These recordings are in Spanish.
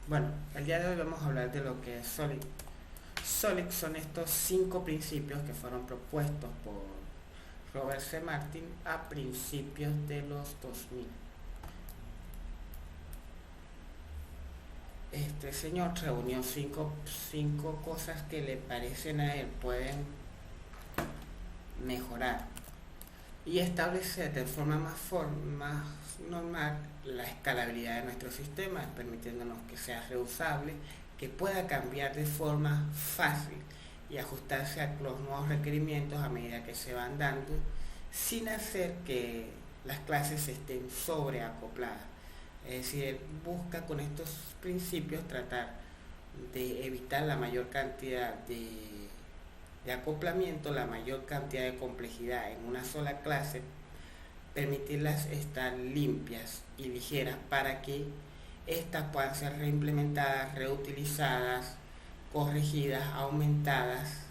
Bueno, el día de hoy vamos a hablar de lo que es Solid. Solid son estos 5 principios que fueron propuestos por Robert C. Martin a principios de los 2000. Este señor reunió cinco cosas que le parecen a él pueden mejorar y establecer de forma más normal la escalabilidad de nuestro sistema, permitiéndonos que sea reusable, que pueda cambiar de forma fácil y ajustarse a los nuevos requerimientos a medida que se van dando, sin hacer que las clases estén sobreacopladas. Es decir, busca con estos principios tratar de evitar la mayor cantidad de acoplamiento, la mayor cantidad de complejidad en una sola clase, permitirlas estar limpias y ligeras para que estas puedan ser reimplementadas, reutilizadas, corregidas, aumentadas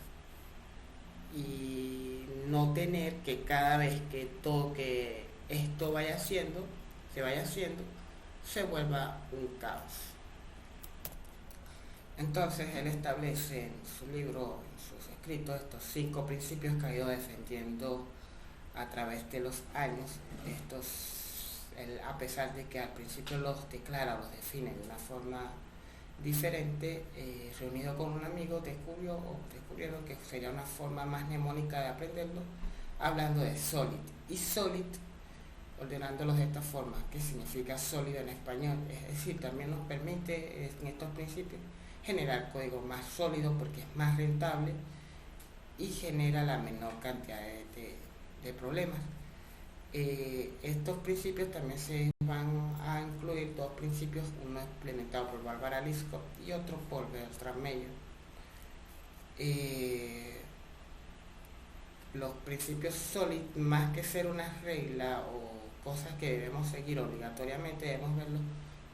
y no tener que cada vez que todo que esto vaya haciendo, se vuelva un caos. Entonces él establece en su libro, en sus escritos, estos 5 principios que ha ido defendiendo a través de los años. Él, a pesar de que al principio los declara, los define de una forma diferente, reunido con un amigo descubrieron que sería una forma más mnemónica de aprenderlo, hablando de Solid. Y Solid, ordenándolos de esta forma, que significa sólido en español, es decir, también nos permite en estos principios generar código más sólido porque es más rentable y genera la menor cantidad de problemas. Estos principios también se van a incluir 2 principios, uno implementado por Barbara Liskov y otro por Bertrand Meyer. Los principios SOLID, más que ser una regla o cosas que debemos seguir obligatoriamente, debemos verlos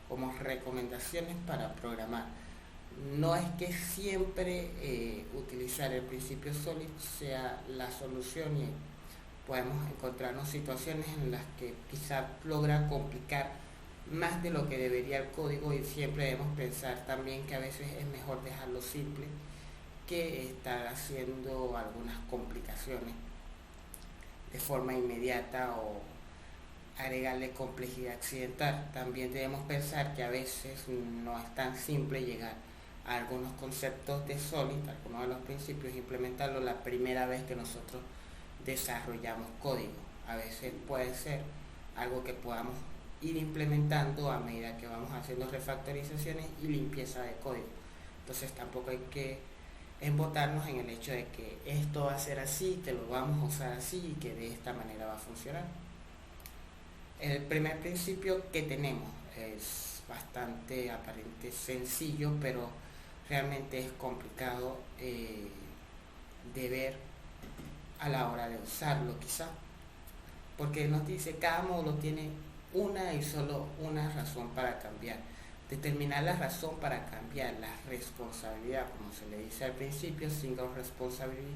como recomendaciones para programar. No es que siempre utilizar el principio SOLID sea la solución y podemos encontrarnos situaciones en las que quizá logra complicar más de lo que debería el código, y siempre debemos pensar también que a veces es mejor dejarlo simple que estar haciendo algunas complicaciones de forma inmediata o agregarle complejidad accidental. También debemos pensar que a veces no es tan simple llegar a algunos conceptos de Solid, algunos de los principios, implementarlo la primera vez que nosotros desarrollamos código. A veces puede ser algo que podamos ir implementando a medida que vamos haciendo refactorizaciones y limpieza de código. Entonces tampoco hay que embotarnos en el hecho de que esto va a ser así, que lo vamos a usar así y que de esta manera va a funcionar. El primer principio que tenemos es bastante aparente sencillo, pero realmente es complicado de ver a la hora de usarlo, quizá, porque nos dice cada módulo tiene una y solo una razón para cambiar. Determinar la razón para cambiar, la responsabilidad, como se le dice al principio, Single Responsibility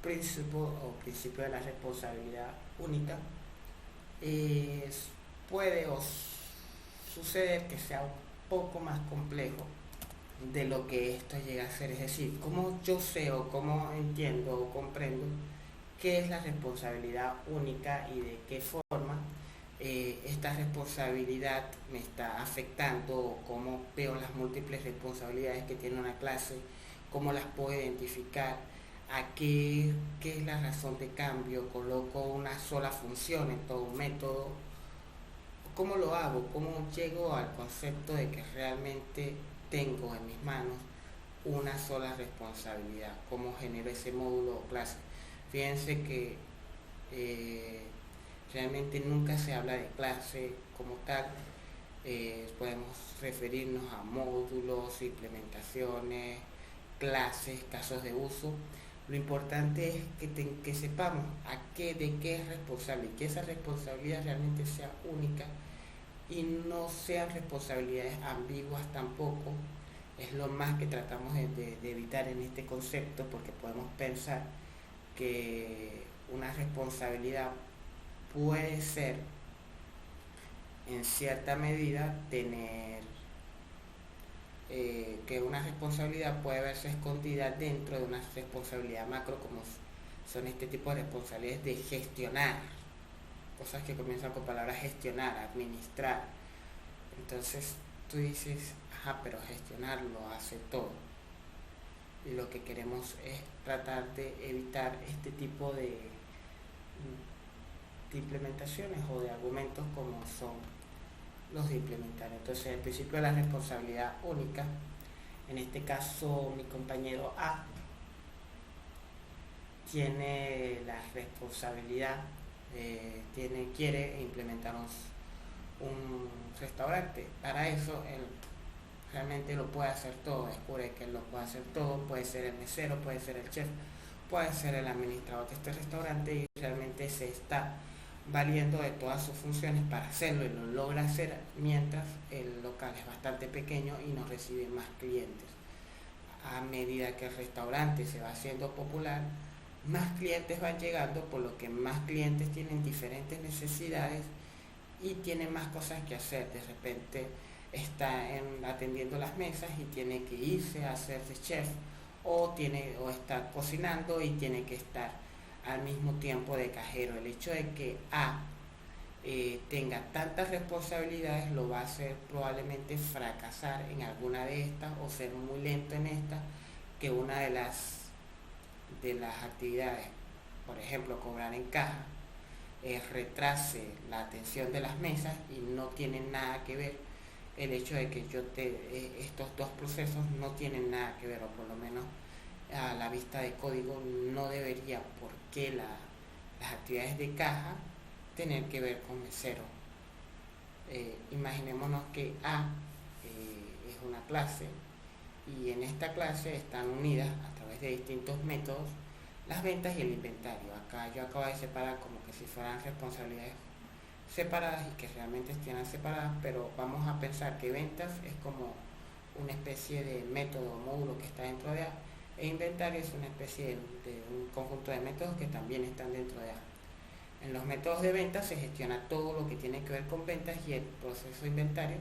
Principle o principio de la responsabilidad única, puede suceder que sea un poco más complejo de lo que esto llega a ser. Es decir, cómo yo sé o cómo entiendo o comprendo qué es la responsabilidad única y de qué forma esta responsabilidad me está afectando, o cómo veo las múltiples responsabilidades que tiene una clase, cómo las puedo identificar, a qué es la razón de cambio, coloco una sola función en todo un método, cómo lo hago, cómo llego al concepto de que realmente tengo en mis manos una sola responsabilidad, cómo genero ese módulo o clase. Fíjense que realmente nunca se habla de clase como tal. Podemos referirnos a módulos, implementaciones, clases, casos de uso. Lo importante es que sepamos de qué es responsable y que esa responsabilidad realmente sea única y no sean responsabilidades ambiguas tampoco. Es lo más que tratamos de evitar en este concepto, porque podemos pensar que una responsabilidad puede ser en cierta medida tener que una responsabilidad puede verse escondida dentro de una responsabilidad macro, como son este tipo de responsabilidades de gestionar, cosas que comienzan con palabras gestionar, administrar. Entonces tú dices, ajá, pero gestionar lo hace todo. Y lo que queremos es tratar de evitar este tipo de implementaciones o de argumentos como son los de implementar. Entonces el principio de la responsabilidad única, en este caso mi compañero A tiene la responsabilidad, quiere implementar un restaurante. Para eso él realmente lo puede hacer todo, descubre que él lo puede hacer todo, puede ser el mesero, puede ser el chef, puede ser el administrador de este restaurante, y realmente se está valiendo de todas sus funciones para hacerlo, y lo logra hacer mientras el local es bastante pequeño y no recibe más clientes. A medida que el restaurante se va haciendo popular, más clientes van llegando, por lo que más clientes tienen diferentes necesidades y tienen más cosas que hacer. De repente está atendiendo las mesas y tiene que irse a hacerse chef, o está cocinando y tiene que estar al mismo tiempo de cajero. El hecho de que A tenga tantas responsabilidades lo va a hacer probablemente fracasar en alguna de estas, o ser muy lento en esta, que una de las actividades, por ejemplo cobrar en caja, retrase la atención de las mesas, y no tiene nada que ver el hecho de que estos dos procesos no tienen nada que ver, o por lo menos a la vista de código no debería, porque las actividades de caja tener que ver con mesero. Imaginémonos que A es una clase, y en esta clase están unidas a través de distintos métodos las ventas y el inventario. Acá yo acabo de separar como que si fueran responsabilidades separadas, y que realmente estén separadas, pero vamos a pensar que ventas es como una especie de método o módulo que está dentro de A, e inventario es una especie de un conjunto de métodos que también están dentro de A. En los métodos de ventas se gestiona todo lo que tiene que ver con ventas, y el proceso de inventario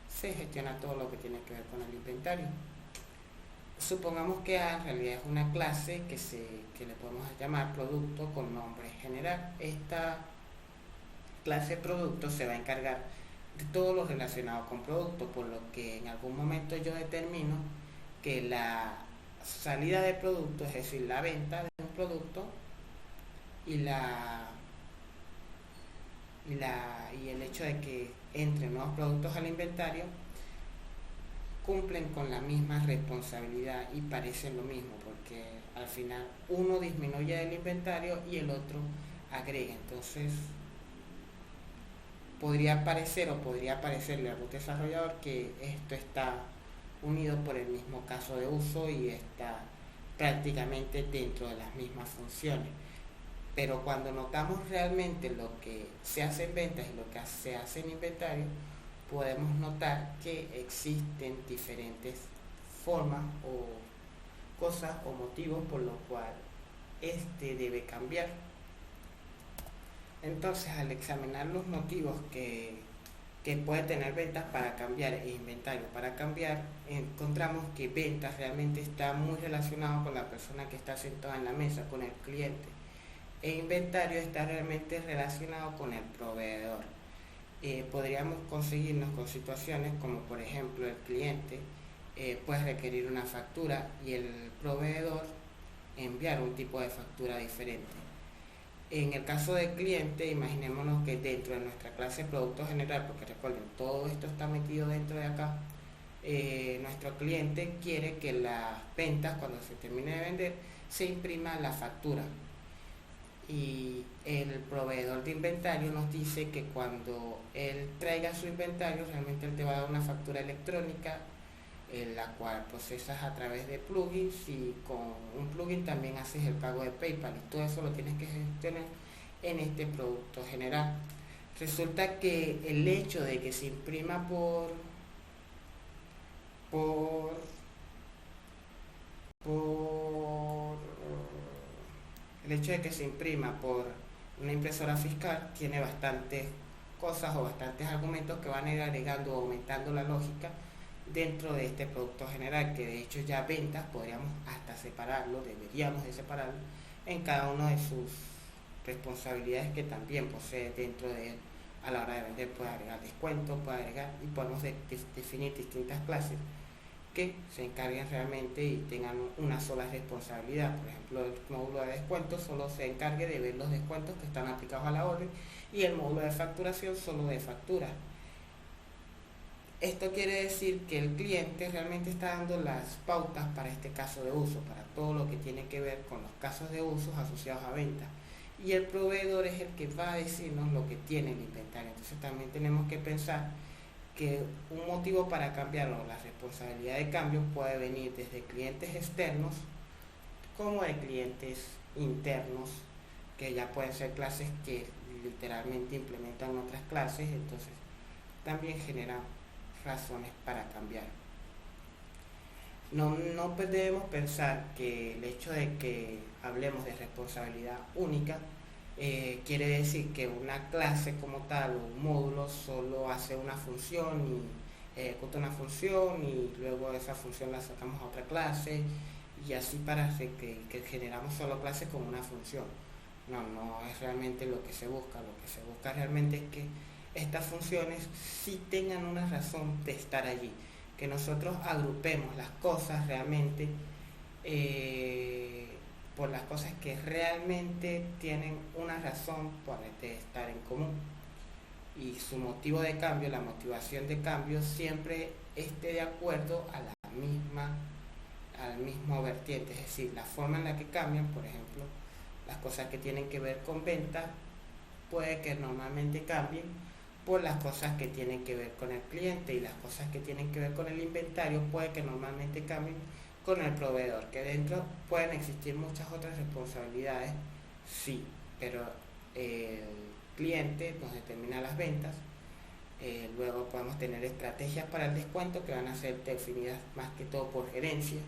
se gestiona todo lo que tiene que ver con el inventario. Supongamos que A en realidad es una clase que le podemos llamar producto con nombre general. Esta clase producto se va a encargar de todo lo relacionado con producto, por lo que en algún momento yo determino que la salida de producto, es decir, la venta de un producto, y el hecho de que entren nuevos productos al inventario cumplen con la misma responsabilidad y parecen lo mismo, porque al final uno disminuye el inventario y el otro agrega. Entonces podría parecerle a algún desarrollador que esto está unido por el mismo caso de uso y está prácticamente dentro de las mismas funciones. Pero cuando notamos realmente lo que se hace en ventas y lo que se hace en inventario, podemos notar que existen diferentes formas o cosas o motivos por los cuales este debe cambiar. Entonces, al examinar los motivos que puede tener ventas para cambiar e inventario para cambiar, encontramos que ventas realmente está muy relacionado con la persona que está sentada en la mesa, con el cliente, e inventario está realmente relacionado con el proveedor. Podríamos conseguirnos con situaciones como, por ejemplo, el cliente puede requerir una factura y el proveedor enviar un tipo de factura diferente. En el caso del cliente, imaginémonos que dentro de nuestra clase de producto general, porque recuerden, todo esto está metido dentro de acá, nuestro cliente quiere que las ventas, cuando se termine de vender, se imprima la factura. Y el proveedor de inventario nos dice que cuando él traiga su inventario, realmente él te va a dar una factura electrónica, la cual procesas a través de plugins, y con un plugin también haces el pago de PayPal, y todo eso lo tienes que gestionar en este producto general. Resulta que el hecho de que se imprima el hecho de que se imprima por una impresora fiscal tiene bastantes cosas o bastantes argumentos que van a ir agregando o aumentando la lógica dentro de este producto general, que de hecho ya ventas podríamos hasta separarlo, deberíamos de separarlo en cada uno de sus responsabilidades que también posee dentro de él. A la hora de vender puede agregar descuentos, puede agregar y podemos definir distintas clases que se encarguen realmente y tengan una sola responsabilidad. Por ejemplo, el módulo de descuentos solo se encargue de ver los descuentos que están aplicados a la orden y el módulo de facturación solo de facturas. Esto quiere decir que el cliente realmente está dando las pautas para este caso de uso, para todo lo que tiene que ver con los casos de usos asociados a ventas. Y el proveedor es el que va a decirnos lo que tiene el inventario. Entonces también tenemos que pensar que un motivo para cambiarlo, la responsabilidad de cambio, puede venir desde clientes externos como de clientes internos, que ya pueden ser clases que literalmente implementan otras clases, entonces también generan razones para cambiar. No debemos pensar que el hecho de que hablemos de responsabilidad única quiere decir que una clase como tal o un módulo solo hace una función y ejecuta una función y luego esa función la sacamos a otra clase y así para que generamos solo clases con una función. No es realmente lo que se busca. Lo que se busca realmente es que estas funciones sí tengan una razón de estar allí, que nosotros agrupemos las cosas realmente por las cosas que realmente tienen una razón de estar en común y su motivo de cambio, la motivación de cambio siempre esté de acuerdo a la misma, al mismo vertiente, es decir, la forma en la que cambian. Por ejemplo, las cosas que tienen que ver con ventas puede que normalmente cambien por las cosas que tienen que ver con el cliente, y las cosas que tienen que ver con el inventario puede que normalmente cambien con el proveedor, que dentro pueden existir muchas otras responsabilidades, sí, pero el cliente nos determina las ventas. Luego podemos tener estrategias para el descuento que van a ser definidas más que todo por gerencia,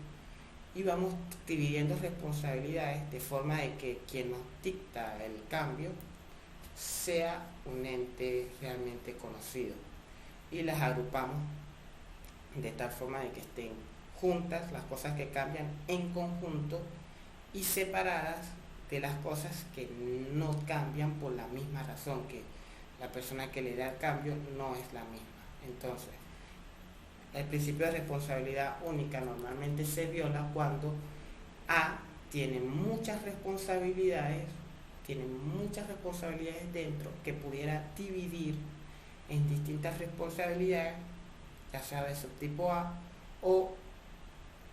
y vamos dividiendo responsabilidades de forma de que quien nos dicta el cambio sea un ente realmente conocido, y las agrupamos de tal forma de que estén juntas las cosas que cambian en conjunto y separadas de las cosas que no cambian por la misma razón, que la persona que le da el cambio no es la misma. Entonces, el principio de responsabilidad única normalmente se viola cuando A tiene muchas responsabilidades dentro que pudiera dividir en distintas responsabilidades, ya sea de subtipo A, o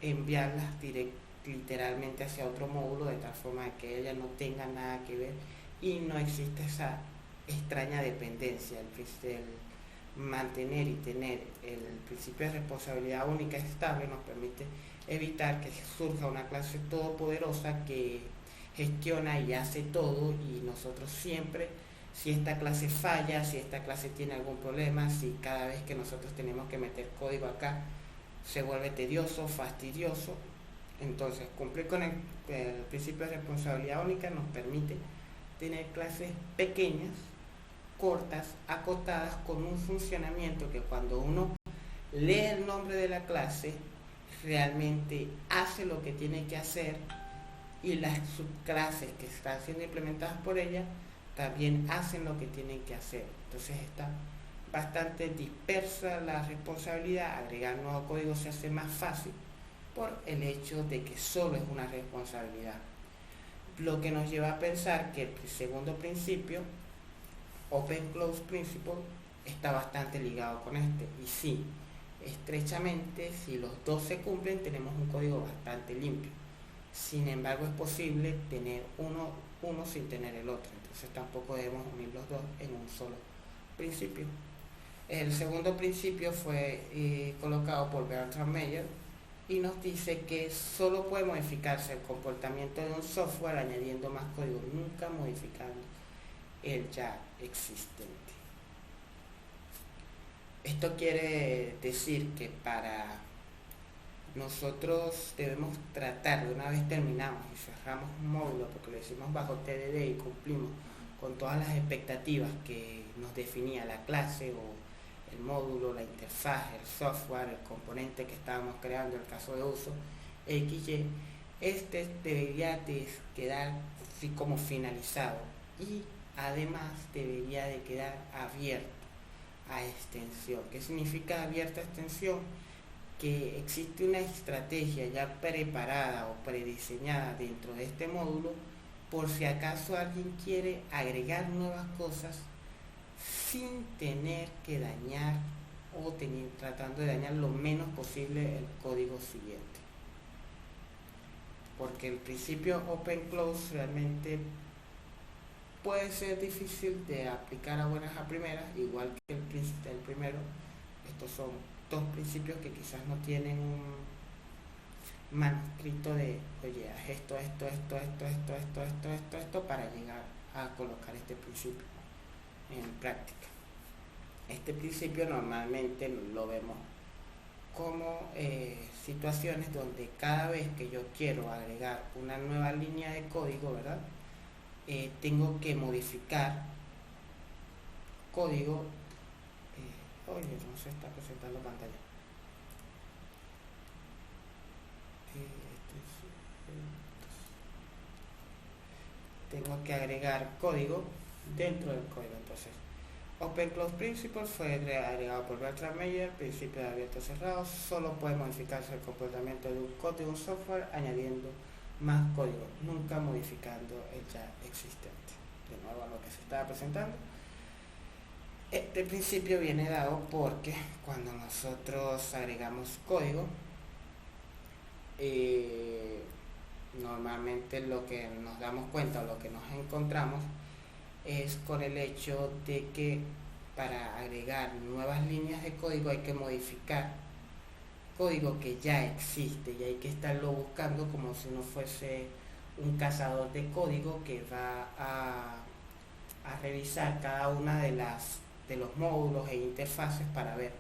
enviarlas literalmente hacia otro módulo de tal forma que ella no tenga nada que ver y no existe esa extraña dependencia. El mantener y tener el principio de responsabilidad única estable nos permite evitar que surja una clase todopoderosa que gestiona y hace todo, y nosotros siempre, si esta clase falla, si esta clase tiene algún problema, si cada vez que nosotros tenemos que meter código acá se vuelve tedioso, fastidioso, entonces cumplir con el principio de responsabilidad única nos permite tener clases pequeñas, cortas, acotadas, con un funcionamiento que cuando uno lee el nombre de la clase realmente hace lo que tiene que hacer, y las subclases que están siendo implementadas por ella también hacen lo que tienen que hacer. Entonces está bastante dispersa la responsabilidad. Agregar nuevo código se hace más fácil por el hecho de que solo es una responsabilidad, lo que nos lleva a pensar que el segundo principio, Open Close Principle, está bastante ligado con este, y sí, estrechamente, si los dos se cumplen tenemos un código bastante limpio. Sin embargo, es posible tener uno sin tener el otro, entonces tampoco debemos unir los dos en un solo principio. El segundo principio fue colocado por Bertrand Meyer y nos dice que solo puede modificarse el comportamiento de un software añadiendo más código, nunca modificando el ya existente. Esto quiere decir que para nosotros debemos tratar, de una vez terminamos y cerramos un módulo porque lo hicimos bajo TDD y cumplimos con todas las expectativas que nos definía la clase o el módulo, la interfaz, el software, el componente que estábamos creando, el caso de uso, XY, este debería de quedar como finalizado y además debería de quedar abierto a extensión. ¿Qué significa abierta a extensión? Que existe una estrategia ya preparada o prediseñada dentro de este módulo por si acaso alguien quiere agregar nuevas cosas sin tener que dañar o tratando de dañar lo menos posible el código siguiente. Porque el principio open close realmente puede ser difícil de aplicar a buenas a primeras, igual que el primero. Estos son dos principios que quizás no tienen un manuscrito de, oye, haz esto para llegar a colocar este principio en práctica. Este principio normalmente lo vemos como situaciones donde cada vez que yo quiero agregar una nueva línea de código, ¿verdad? Tengo que modificar código. Oye, no se está presentando pantalla. Tengo que agregar código dentro del código. Entonces, Open Close Principle fue agregado por Bertrand Meyer, principio de abierto cerrado. Solo puede modificarse el comportamiento de un código, un software, añadiendo más código, nunca modificando el ya existente. De nuevo a lo que se estaba presentando. Este principio viene dado porque cuando nosotros agregamos código, normalmente lo que nos damos cuenta o lo que nos encontramos es con el hecho de que para agregar nuevas líneas de código hay que modificar código que ya existe y hay que estarlo buscando como si uno fuese un cazador de código que va a revisar cada una de los módulos e interfaces para ver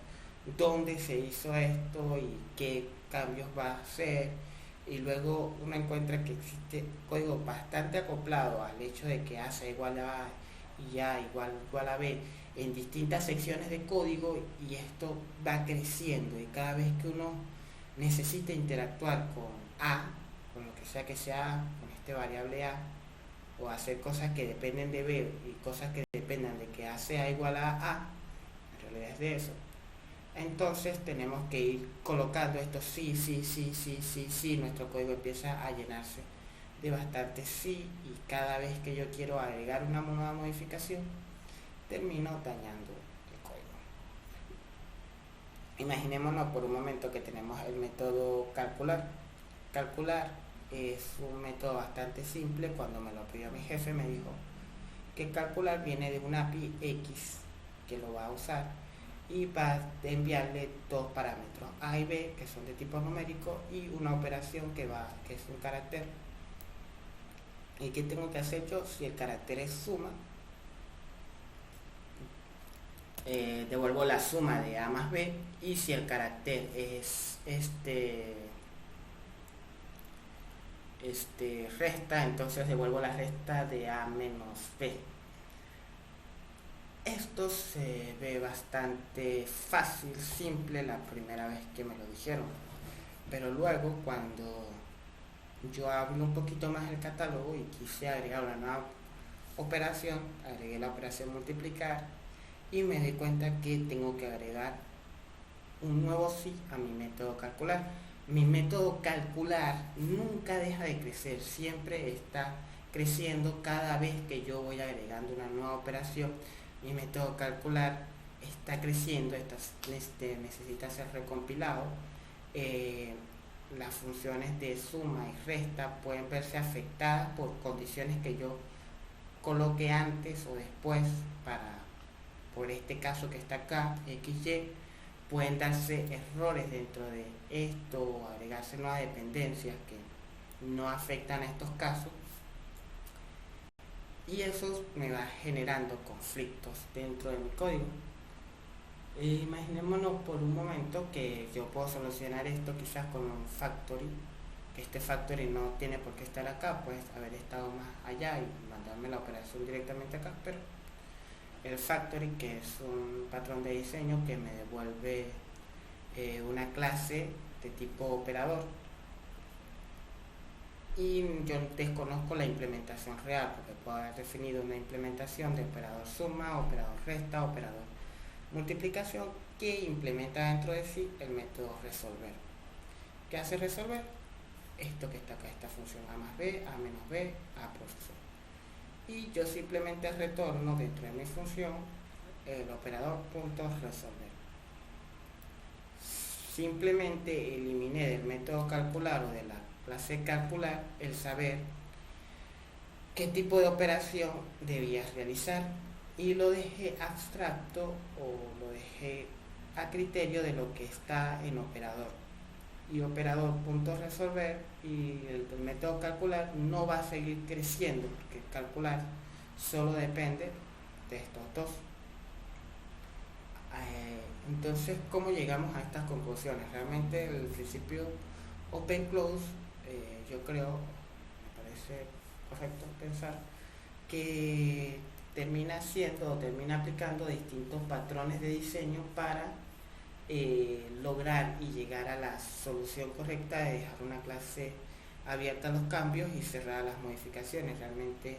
dónde se hizo esto y qué cambios va a hacer, y luego uno encuentra que existe código bastante acoplado al hecho de que A sea igual a A y A igual a B en distintas secciones de código, y esto va creciendo, y cada vez que uno necesita interactuar con A, con lo que sea A, con este variable A, o hacer cosas que dependen de B y cosas que dependan de que A sea igual a A, en realidad es de eso. Entonces tenemos que ir colocando esto sí, nuestro código empieza a llenarse de bastante sí, y cada vez que yo quiero agregar una nueva modificación, termino dañando el código. Imaginémonos por un momento que tenemos el método calcular. Calcular es un método bastante simple. Cuando me lo pidió mi jefe me dijo que calcular viene de una API X que lo va a usar y va a enviarle dos parámetros A y B que son de tipo numérico y una operación que es un carácter. ¿Y qué tengo que hacer yo? Si el carácter es suma, devuelvo la suma de A más B, y si el carácter es resta, entonces devuelvo la resta de A menos B. Esto se ve bastante fácil, simple la primera vez que me lo dijeron, pero luego cuando yo abrí un poquito más el catálogo y quise agregar una nueva operación, agregué la operación multiplicar y me di cuenta que tengo que agregar un nuevo sí a mi método calcular. Mi método calcular nunca deja de crecer, siempre está creciendo cada vez que yo voy agregando una nueva operación. Mi método calcular está creciendo, necesita ser recompilado. Las funciones de suma y resta pueden verse afectadas por condiciones que yo coloque antes o después por este caso que está acá, XY. Pueden darse errores dentro de esto o agregarse nuevas dependencias que no afectan a estos casos, y eso me va generando conflictos dentro de mi código. Imaginémonos por un momento que yo puedo solucionar esto quizás con un factory, que este factory no tiene por qué estar acá, puede haber estado más allá y mandarme la operación directamente acá, pero el factory, que es un patrón de diseño que me devuelve una clase de tipo operador, y yo desconozco la implementación real, porque puedo haber definido una implementación de operador suma, operador resta, operador multiplicación, que implementa dentro de sí el método resolver. ¿Qué hace resolver? Esto que está acá, esta función a más b, a menos b, a por c. Y yo simplemente retorno dentro de mi función el operador punto resolver. Simplemente eliminé del método calcular o de la clase calcular el saber qué tipo de operación debías realizar, y lo dejé abstracto o lo dejé a criterio de lo que está en operador. Y operador punto resolver y el método calcular no va a seguir creciendo, porque calcular solo depende de estos dos. Entonces, ¿cómo llegamos a estas conclusiones? Realmente el principio open close, yo creo, me parece correcto pensar que termina haciendo o termina aplicando distintos patrones de diseño para lograr y llegar a la solución correcta de dejar una clase abierta a los cambios y cerrada a las modificaciones. Realmente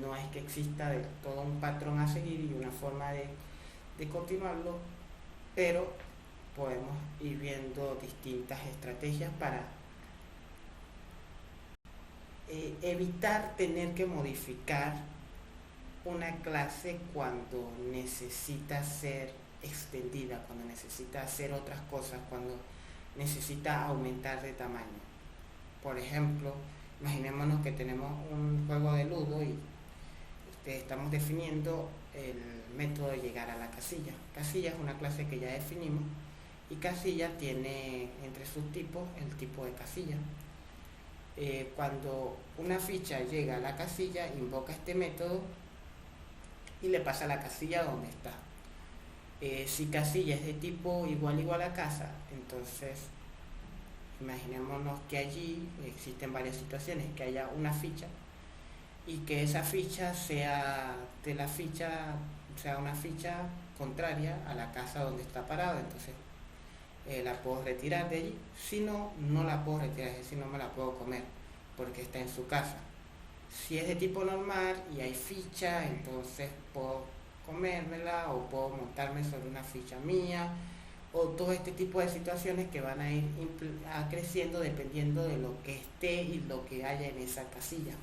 no es que exista del todo un patrón a seguir y una forma de continuarlo, pero podemos ir viendo distintas estrategias para evitar tener que modificar una clase cuando necesita ser extendida, cuando necesita hacer otras cosas, cuando necesita aumentar de tamaño. Por ejemplo, imaginémonos que tenemos un juego de ludo y estamos definiendo el método de llegar a la casilla. Casilla es una clase que ya definimos, y casilla tiene entre sus tipos el tipo de casilla. Cuando una ficha llega a la casilla, invoca este método y le pasa a la casilla donde está. Si casilla es de tipo igual a casa, entonces imaginémonos que allí existen varias situaciones, que haya una ficha y que esa ficha sea una ficha contraria a la casa donde está parado. Entonces la puedo retirar de allí. Si no, no la puedo retirar, es decir, no me la puedo comer porque está en su casa. Si es de tipo normal y hay ficha, entonces puedo comérmela o puedo montarme sobre una ficha mía, o todo este tipo de situaciones que van a ir creciendo dependiendo de lo que esté y lo que haya en esa casilla.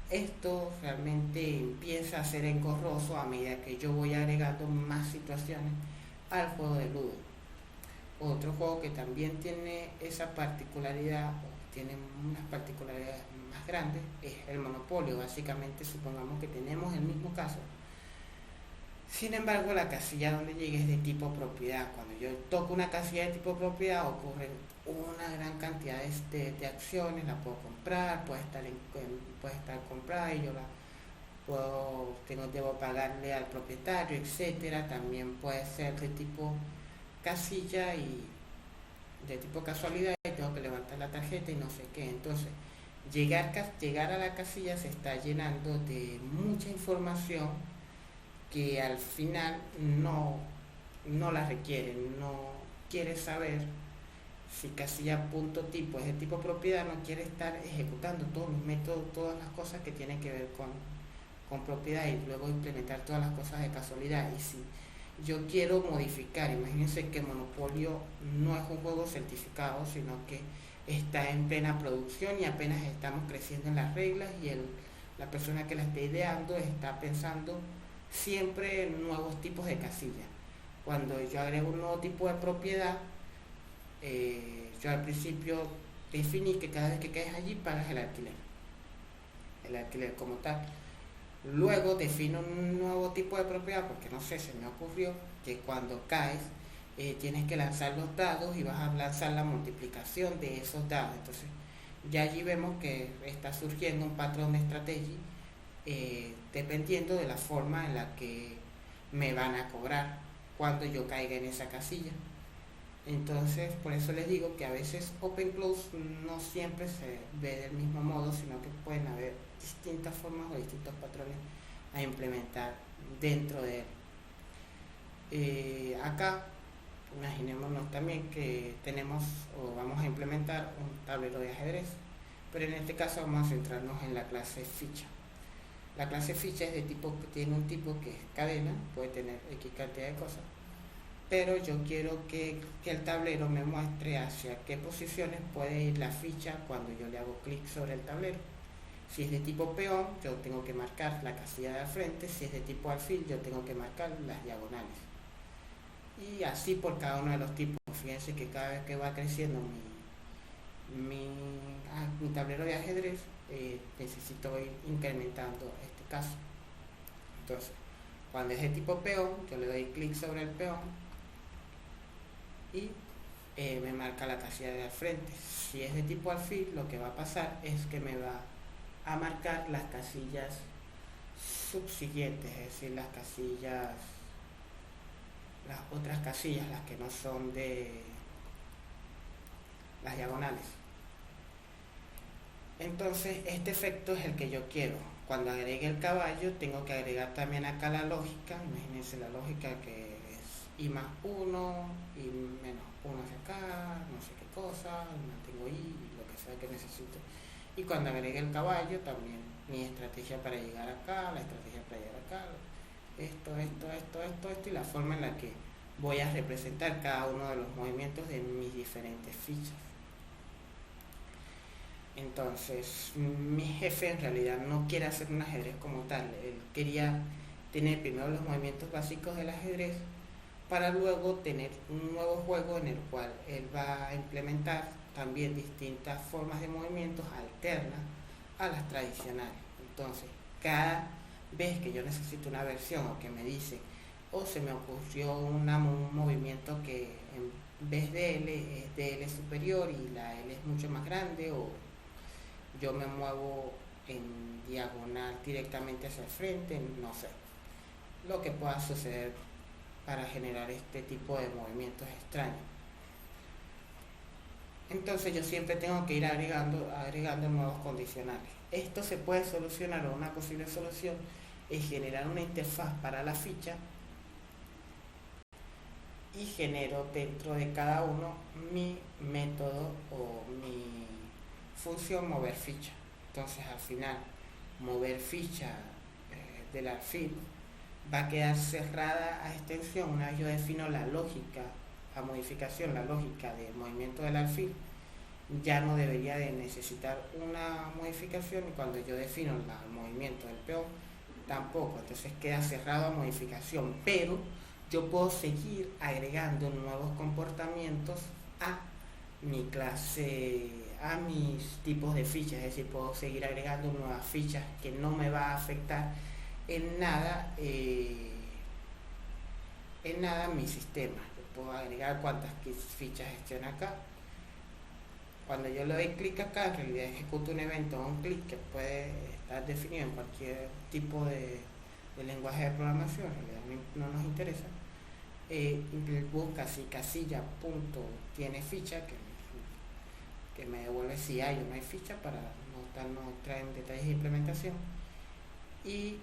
Esto realmente empieza a ser engorroso a medida que yo voy agregando más situaciones al juego de ludo. Otro juego que también tiene esa particularidad, o tiene unas particularidades más grandes, es el monopolio. Básicamente, supongamos que tenemos el mismo caso. Sin embargo, la casilla donde llegue es de tipo propiedad. Cuando yo toco una casilla de tipo propiedad, ocurre una gran cantidad de acciones. La puedo comprar, puede estar comprada y yo debo pagarle al propietario, etcétera. También puede ser de tipo casilla y de tipo casualidad, y tengo que levantar la tarjeta y no sé qué. Entonces, llegar a la casilla se está llenando de mucha información que al final no la requiere. No quiere saber si casilla punto tipo es de tipo propiedad, no quiere estar ejecutando todos los métodos, todas las cosas que tienen que ver con propiedad, y luego implementar todas las cosas de casualidad. Y si yo quiero modificar, imagínense que Monopolio no es un juego certificado, sino que está en plena producción y apenas estamos creciendo en las reglas, y la persona que la está ideando está pensando siempre en nuevos tipos de casillas. Cuando yo agrego un nuevo tipo de propiedad, yo al principio definí que cada vez que caes allí pagas el alquiler como tal. Luego defino un nuevo tipo de propiedad porque no sé, se me ocurrió que cuando caes tienes que lanzar los dados y vas a lanzar la multiplicación de esos dados. Entonces ya allí vemos que está surgiendo un patrón de estrategia dependiendo de la forma en la que me van a cobrar cuando yo caiga en esa casilla. Entonces, por eso les digo que a veces open close no siempre se ve del mismo modo, sino que pueden haber distintas formas o distintos patrones a implementar dentro de él. Acá, imaginémonos también que tenemos o vamos a implementar un tablero de ajedrez, pero en este caso vamos a centrarnos en la clase ficha. La clase ficha es de tipo, tiene un tipo que es cadena, puede tener X cantidad de cosas, pero yo quiero que el tablero me muestre hacia qué posiciones puede ir la ficha cuando yo le hago clic sobre el tablero. Si es de tipo peón, yo tengo que marcar la casilla de al frente; si es de tipo alfil, yo tengo que marcar las diagonales. Y así por cada uno de los tipos. Fíjense que cada vez que va creciendo mi tablero de ajedrez, necesito ir incrementando este caso. Entonces, cuando es de tipo peón, yo le doy clic sobre el peón y me marca la casilla de al frente. Si es de tipo alfil, lo que va a pasar es que me va a marcar las casillas subsiguientes, es decir, las otras casillas, las que no son de las diagonales. Entonces este efecto es el que yo quiero. Cuando agregue el caballo, tengo que agregar también acá la lógica. Imagínense la lógica, que es i más 1, y menos 1 hacia acá, no sé qué cosa, mantengo i, lo que sea que necesite. Y cuando agregue el caballo, también mi estrategia para llegar acá, la estrategia para llegar acá, esto, y la forma en la que voy a representar cada uno de los movimientos de mis diferentes fichas. Entonces, mi jefe en realidad no quiere hacer un ajedrez como tal. Él quería tener primero los movimientos básicos del ajedrez para luego tener un nuevo juego en el cual él va a implementar también distintas formas de movimientos alternas a las tradicionales. Entonces, cada vez que yo necesito una versión, o que me dice, o se me ocurrió un movimiento que en vez de L es de L superior y la L es mucho más grande, o yo me muevo en diagonal directamente hacia el frente, no sé, lo que pueda suceder para generar este tipo de movimientos extraños. Entonces yo siempre tengo que ir agregando nuevos condicionales. Esto se puede solucionar, o una posible solución es generar una interfaz para la ficha, y genero dentro de cada uno mi método o mi función mover ficha. Entonces al final, mover ficha del alfil va a quedar cerrada a extensión. Una vez yo defino la lógica a modificación, la lógica del movimiento del alfil, ya no debería de necesitar una modificación, y cuando yo defino el movimiento del peón, tampoco. Entonces queda cerrado a modificación, pero yo puedo seguir agregando nuevos comportamientos a mi clase, a mis tipos de fichas. Es decir, puedo seguir agregando nuevas fichas que no me va a afectar en nada mi sistema. Yo puedo agregar cuantas fichas estén acá. Cuando yo le doy clic acá, en realidad ejecuto un evento o un clic que puede estar definido en cualquier tipo de lenguaje de programación. En realidad no nos interesa. Busca si casilla punto tiene ficha, que me devuelve si hay o no hay ficha, para no entrar en detalles de implementación. Y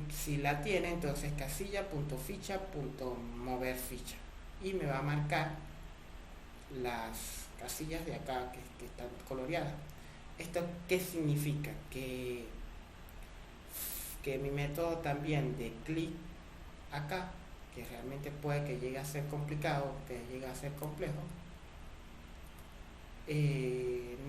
si la tiene, entonces casilla.ficha.mover ficha, y me va a marcar las casillas de acá que están coloreadas. ¿Esto qué significa? Que mi método también de clic acá, que realmente puede que llegue a ser complicado, que llegue a ser complejo,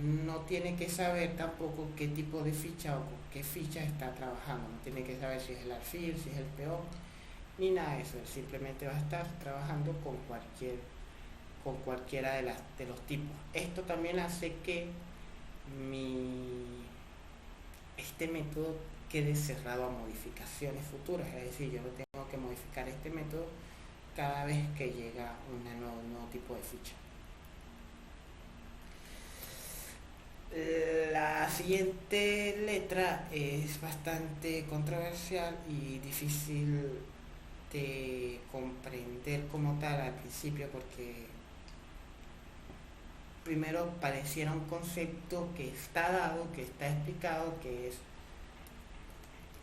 no tiene que saber tampoco qué tipo de ficha o con qué ficha está trabajando. No tiene que saber si es el alfil, si es el peón, ni nada de eso. Él simplemente va a estar trabajando con cualquiera de los tipos. Esto también hace que este método quede cerrado a modificaciones futuras. Es decir, yo no tengo que modificar este método cada vez que llega un nuevo tipo de ficha. La siguiente letra es bastante controversial y difícil de comprender como tal al principio, porque primero pareciera un concepto que está dado, que está explicado, que es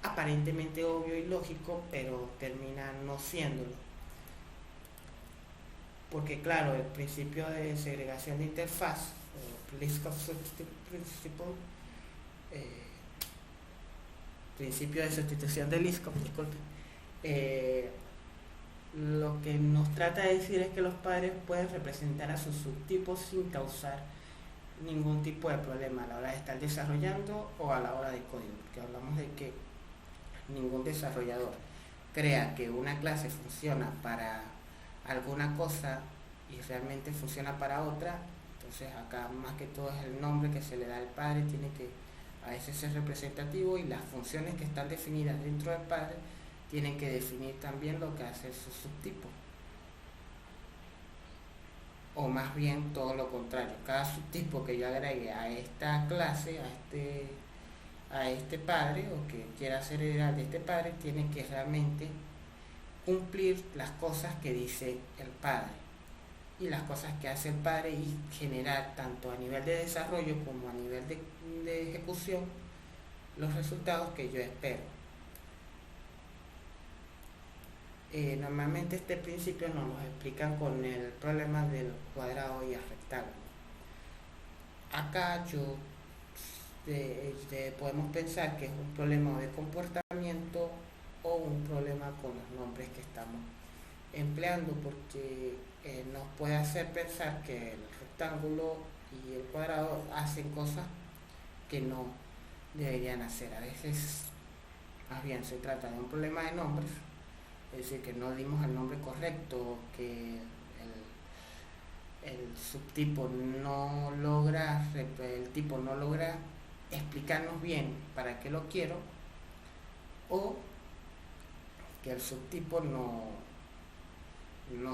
aparentemente obvio y lógico, pero termina no siéndolo. Porque claro, el principio de segregación de interfaz, o Liskov Principle, eh, principio de sustitución de Liskov, disculpe, eh, lo que nos trata de decir es que los padres pueden representar a sus subtipos sin causar ningún tipo de problema a la hora de estar desarrollando o a la hora de código, porque hablamos de que ningún desarrollador crea que una clase funciona para alguna cosa y realmente funciona para otra. Entonces acá más que todo es el nombre que se le da al padre, tiene que a veces ser representativo, y las funciones que están definidas dentro del padre tienen que definir también lo que hace su subtipo. O más bien todo lo contrario, cada subtipo que yo agregue a esta clase, a este padre, o que quiera ser heredad de este padre, tiene que realmente cumplir las cosas que dice el padre y las cosas que hace el padre, y generar tanto a nivel de desarrollo como a nivel de ejecución los resultados que yo espero. Normalmente este principio nos lo explican con el problema del cuadrado y el rectángulo. Acá podemos pensar que es un problema de comportamiento o un problema con los nombres que estamos empleando, porque nos puede hacer pensar que el rectángulo y el cuadrado hacen cosas que no deberían hacer. A veces más bien se trata de un problema de nombres, es decir, que no dimos el nombre correcto, que el subtipo no logra, el tipo no logra explicarnos bien para qué lo quiero, o que el subtipo no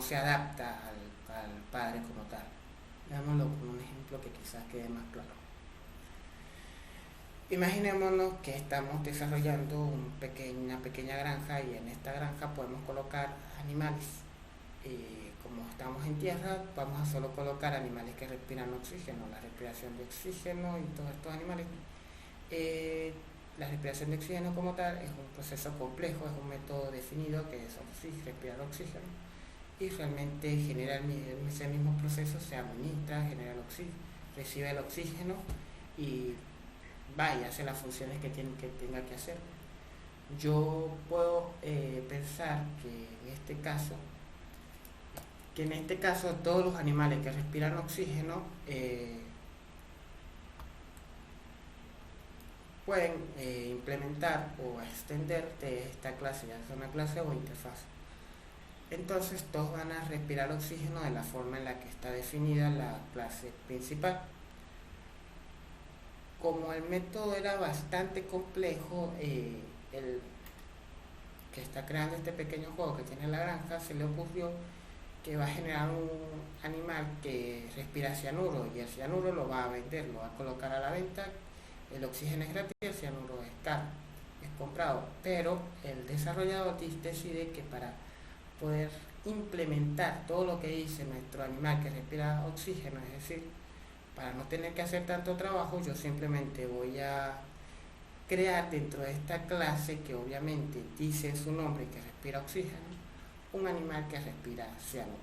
se adapta al padre como tal. Veámoslo con un ejemplo que quizás quede más claro. Imaginémonos que estamos desarrollando una pequeña granja, y en esta granja podemos colocar animales. Como estamos en tierra, vamos a solo colocar animales que respiran oxígeno, la respiración de oxígeno y todos estos animales. La respiración de oxígeno como tal es un proceso complejo, es un método definido que es respirar oxígeno, y realmente genera ese mismo proceso, se administra, genera el oxígeno, recibe el oxígeno y va y hace las funciones que tenga que hacer. Yo puedo pensar que en este caso todos los animales que respiran oxígeno pueden implementar o extender de esta clase, ya sea una clase o interfaz. Entonces todos van a respirar oxígeno de la forma en la que está definida la clase principal. Como el método era bastante complejo, el que está creando este pequeño juego que tiene la granja se le ocurrió que va a generar un animal que respira cianuro, y el cianuro lo va a vender, lo va a colocar a la venta. El oxígeno es gratis y el cianuro es caro, es comprado. Pero el desarrollador decide que para poder implementar todo lo que dice nuestro animal que respira oxígeno, es decir, para no tener que hacer tanto trabajo, yo simplemente voy a crear dentro de esta clase, que obviamente dice en su nombre que respira oxígeno, un animal que respira cianuro.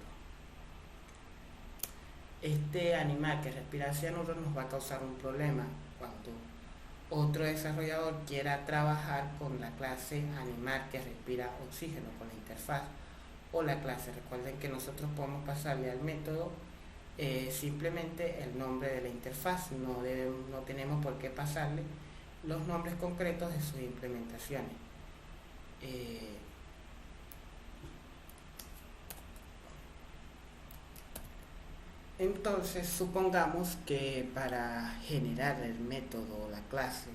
Este animal que respira cianuro nos va a causar un problema cuando otro desarrollador quiera trabajar con la clase animal que respira oxígeno, con la interfaz o la clase. Recuerden que nosotros podemos pasarle al método simplemente el nombre de la interfaz, no tenemos por qué pasarle los nombres concretos de sus implementaciones. Entonces supongamos que para generar el método o la clase,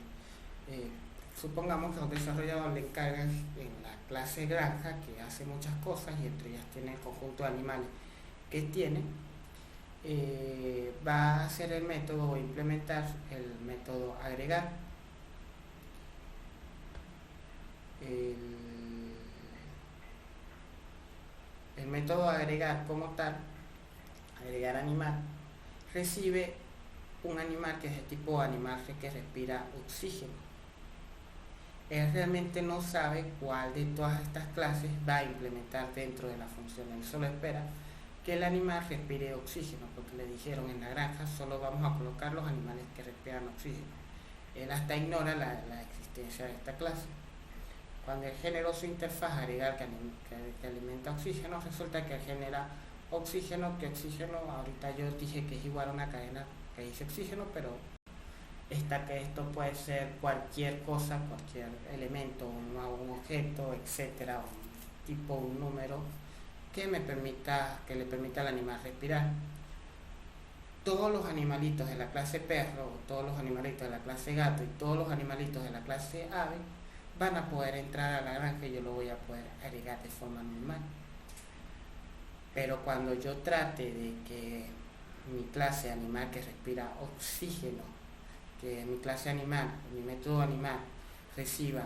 supongamos que a un desarrollador le encargan en la clase granja, que hace muchas cosas y entre ellas tiene el conjunto de animales que tiene. Va a hacer el método o implementar el método agregar. El método agregar como tal, agregar animal, recibe un animal que es de tipo animal que respira oxígeno. él realmente no sabe cuál de todas estas clases va a implementar dentro de la función. Él solo espera que el animal respire oxígeno, porque le dijeron en la granja solo vamos a colocar los animales que respiran oxígeno. Él hasta ignora la existencia de esta clase. Cuando él generó su interfaz agregar que alimenta oxígeno, resulta que él genera oxígeno, que oxígeno, ahorita yo dije que es igual a una cadena que dice oxígeno, pero que esto puede ser cualquier cosa, cualquier elemento, un objeto, etcétera, un tipo, un número que le permita al animal respirar. Todos los animalitos de la clase perro, todos los animalitos de la clase gato y todos los animalitos de la clase ave van a poder entrar a la granja y yo lo voy a poder agregar de forma normal. Pero cuando yo trate de que mi clase animal que respira oxígeno, que mi clase animal, mi método animal reciba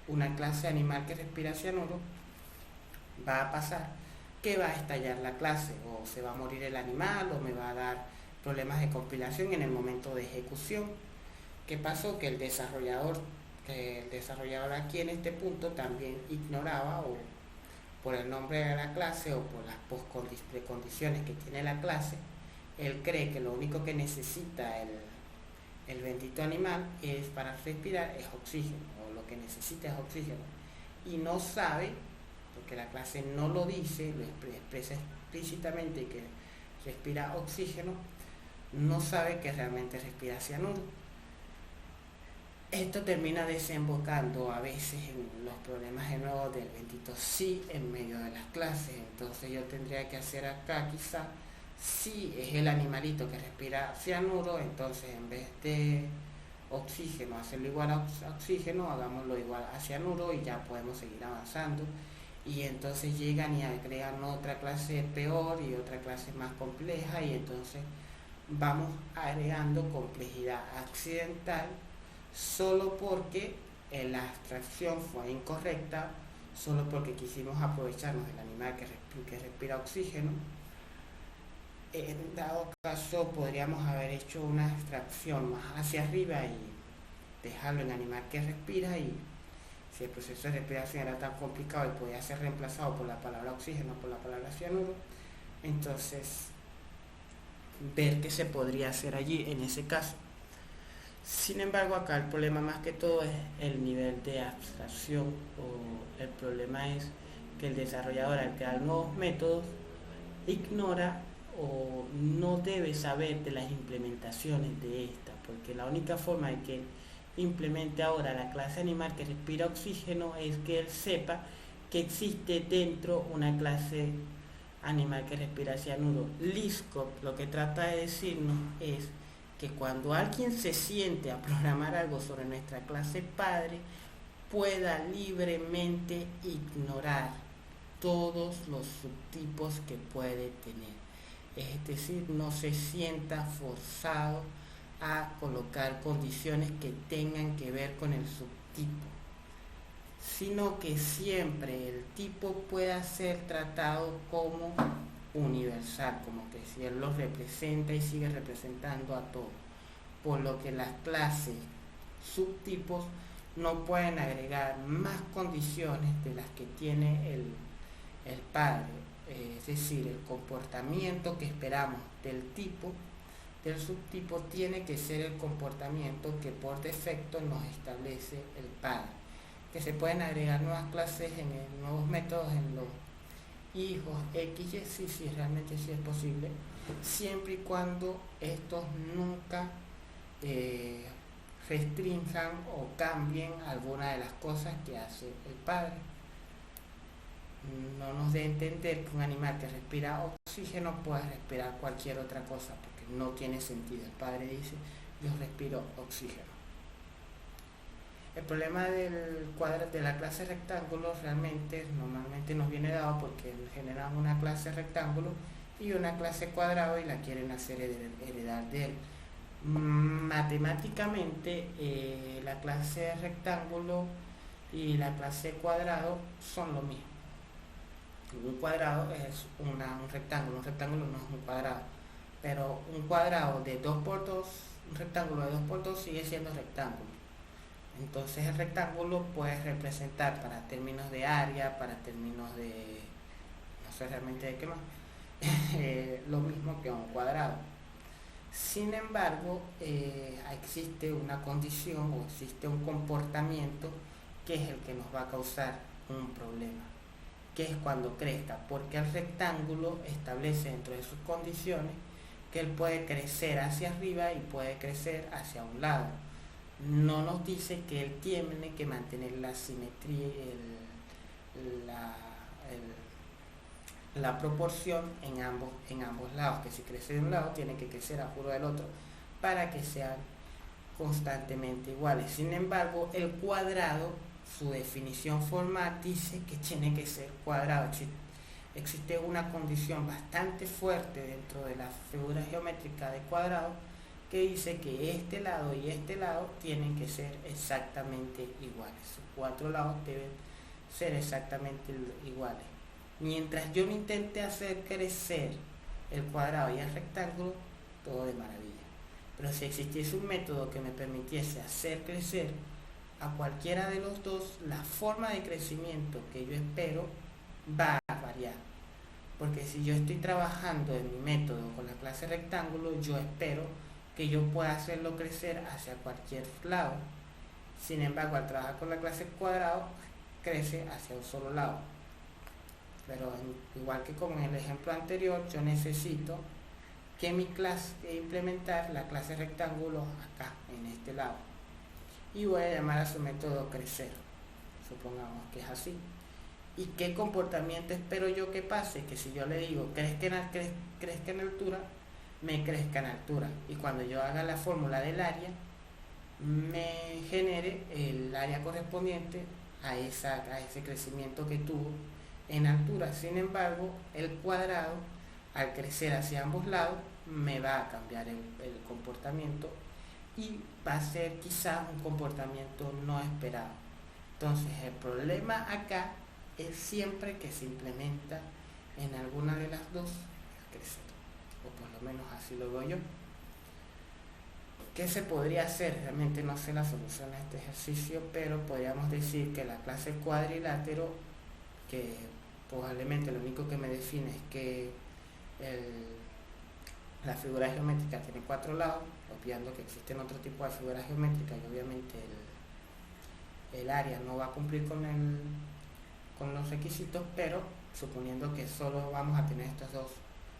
una clase animal que respira cianuro, va a pasar que va a estallar la clase, o se va a morir el animal, o me va a dar problemas de compilación en el momento de ejecución. ¿Qué pasó? Que el desarrollador aquí en este punto también ignoraba, o por el nombre de la clase o por las precondiciones que tiene la clase, él cree que lo único que necesita el bendito animal es para respirar es oxígeno, o lo que necesita es oxígeno, y no sabe, porque la clase no lo dice, lo expresa explícitamente que respira oxígeno, no sabe que realmente respira cianuro. Esto termina desembocando a veces en los problemas de nuevo del bendito sí en medio de las clases. Entonces yo tendría que hacer acá quizá, si es el animalito que respira cianuro, entonces en vez de oxígeno hacerlo igual a oxígeno, hagámoslo igual a cianuro y ya podemos seguir avanzando. Y entonces llegan y agregan otra clase peor y otra clase más compleja, y entonces vamos agregando complejidad accidental solo porque la abstracción fue incorrecta, solo porque quisimos aprovecharnos del animal que respira oxígeno. En dado caso podríamos haber hecho una abstracción más hacia arriba y dejarlo en animal que respira, y si el proceso de respiración era tan complicado y podía ser reemplazado por la palabra oxígeno, por la palabra cianuro, entonces ver qué se podría hacer allí en ese caso. Sin embargo, acá el problema más que todo es el nivel de abstracción, o el problema es que el desarrollador al crear nuevos métodos ignora o no debe saber de las implementaciones de esta, porque la única forma de que implemente ahora la clase animal que respira oxígeno es que él sepa que existe dentro una clase animal que respira cianuro. Liskov lo que trata de decirnos es que cuando alguien se siente a programar algo sobre nuestra clase padre, pueda libremente ignorar todos los subtipos que puede tener. Es decir, no se sienta forzado a colocar condiciones que tengan que ver con el subtipo, sino que siempre el tipo pueda ser tratado como universal, como que si él lo representa y sigue representando a todo, por lo que las clases subtipos no pueden agregar más condiciones de las que tiene el padre, es decir, el comportamiento que esperamos del subtipo tiene que ser el comportamiento que por defecto nos establece el padre. Que se pueden agregar nuevas clases nuevos métodos en los hijos X, Y, sí, realmente sí es posible, siempre y cuando estos nunca restrinjan o cambien alguna de las cosas que hace el padre. No nos dé a entender que un animal que respira oxígeno pueda respirar cualquier otra cosa, porque no tiene sentido. El padre dice, yo respiro oxígeno. El problema de la clase rectángulo realmente normalmente nos viene dado porque generan una clase rectángulo y una clase cuadrado y la quieren hacer heredar de él. Matemáticamente la clase rectángulo y la clase cuadrado son lo mismo. Un cuadrado es un rectángulo no es un cuadrado, pero un cuadrado de 2 por 2, un rectángulo de 2 por 2 sigue siendo rectángulo. Entonces el rectángulo puede representar para términos de área, para términos de, no sé realmente de qué más, lo mismo que un cuadrado. Sin embargo, existe una condición o existe un comportamiento que es el que nos va a causar un problema, que es cuando crezca, porque el rectángulo establece dentro de sus condiciones que él puede crecer hacia arriba y puede crecer hacia un lado. No nos dice que él tiene que mantener la simetría, la proporción en ambos lados, que si crece de un lado tiene que crecer a juro del otro para que sean constantemente iguales. Sin embargo, el cuadrado, su definición formal dice que tiene que ser cuadrado. Existe una condición bastante fuerte dentro de la figura geométrica de cuadrado que dice que este lado y este lado tienen que ser exactamente iguales. Sus cuatro lados deben ser exactamente iguales. Mientras yo me intente hacer crecer el cuadrado y el rectángulo, todo de maravilla. Pero si existiese un método que me permitiese hacer crecer a cualquiera de los dos, la forma de crecimiento que yo espero va a variar. Porque si yo estoy trabajando en mi método con la clase rectángulo, yo espero que yo pueda hacerlo crecer hacia cualquier lado. Sin embargo, al trabajar con la clase cuadrado, crece hacia un solo lado. Pero igual que como en el ejemplo anterior, yo necesito que mi clase implementar la clase rectángulo acá, en este lado. Y voy a llamar a su método crecer. Supongamos que es así. ¿Y qué comportamiento espero yo que pase? Que si yo le digo crezca en altura, me crezca en altura. Y cuando yo haga la fórmula del área, me genere el área correspondiente a ese crecimiento que tuvo en altura. Sin embargo, el cuadrado, al crecer hacia ambos lados, me va a cambiar el comportamiento y va a ser quizás un comportamiento no esperado. Entonces, el problema acá es siempre que se implementa en alguna de las dos crecer, o por lo menos así lo veo yo. ¿Qué se podría hacer? Realmente no sé la solución a este ejercicio, pero podríamos decir que la clase cuadrilátero, que probablemente lo único que me define es que la figura geométrica tiene cuatro lados, obviando que existen otro tipo de figuras geométricas y obviamente el área no va a cumplir con los requisitos, pero suponiendo que solo vamos a tener estos dos,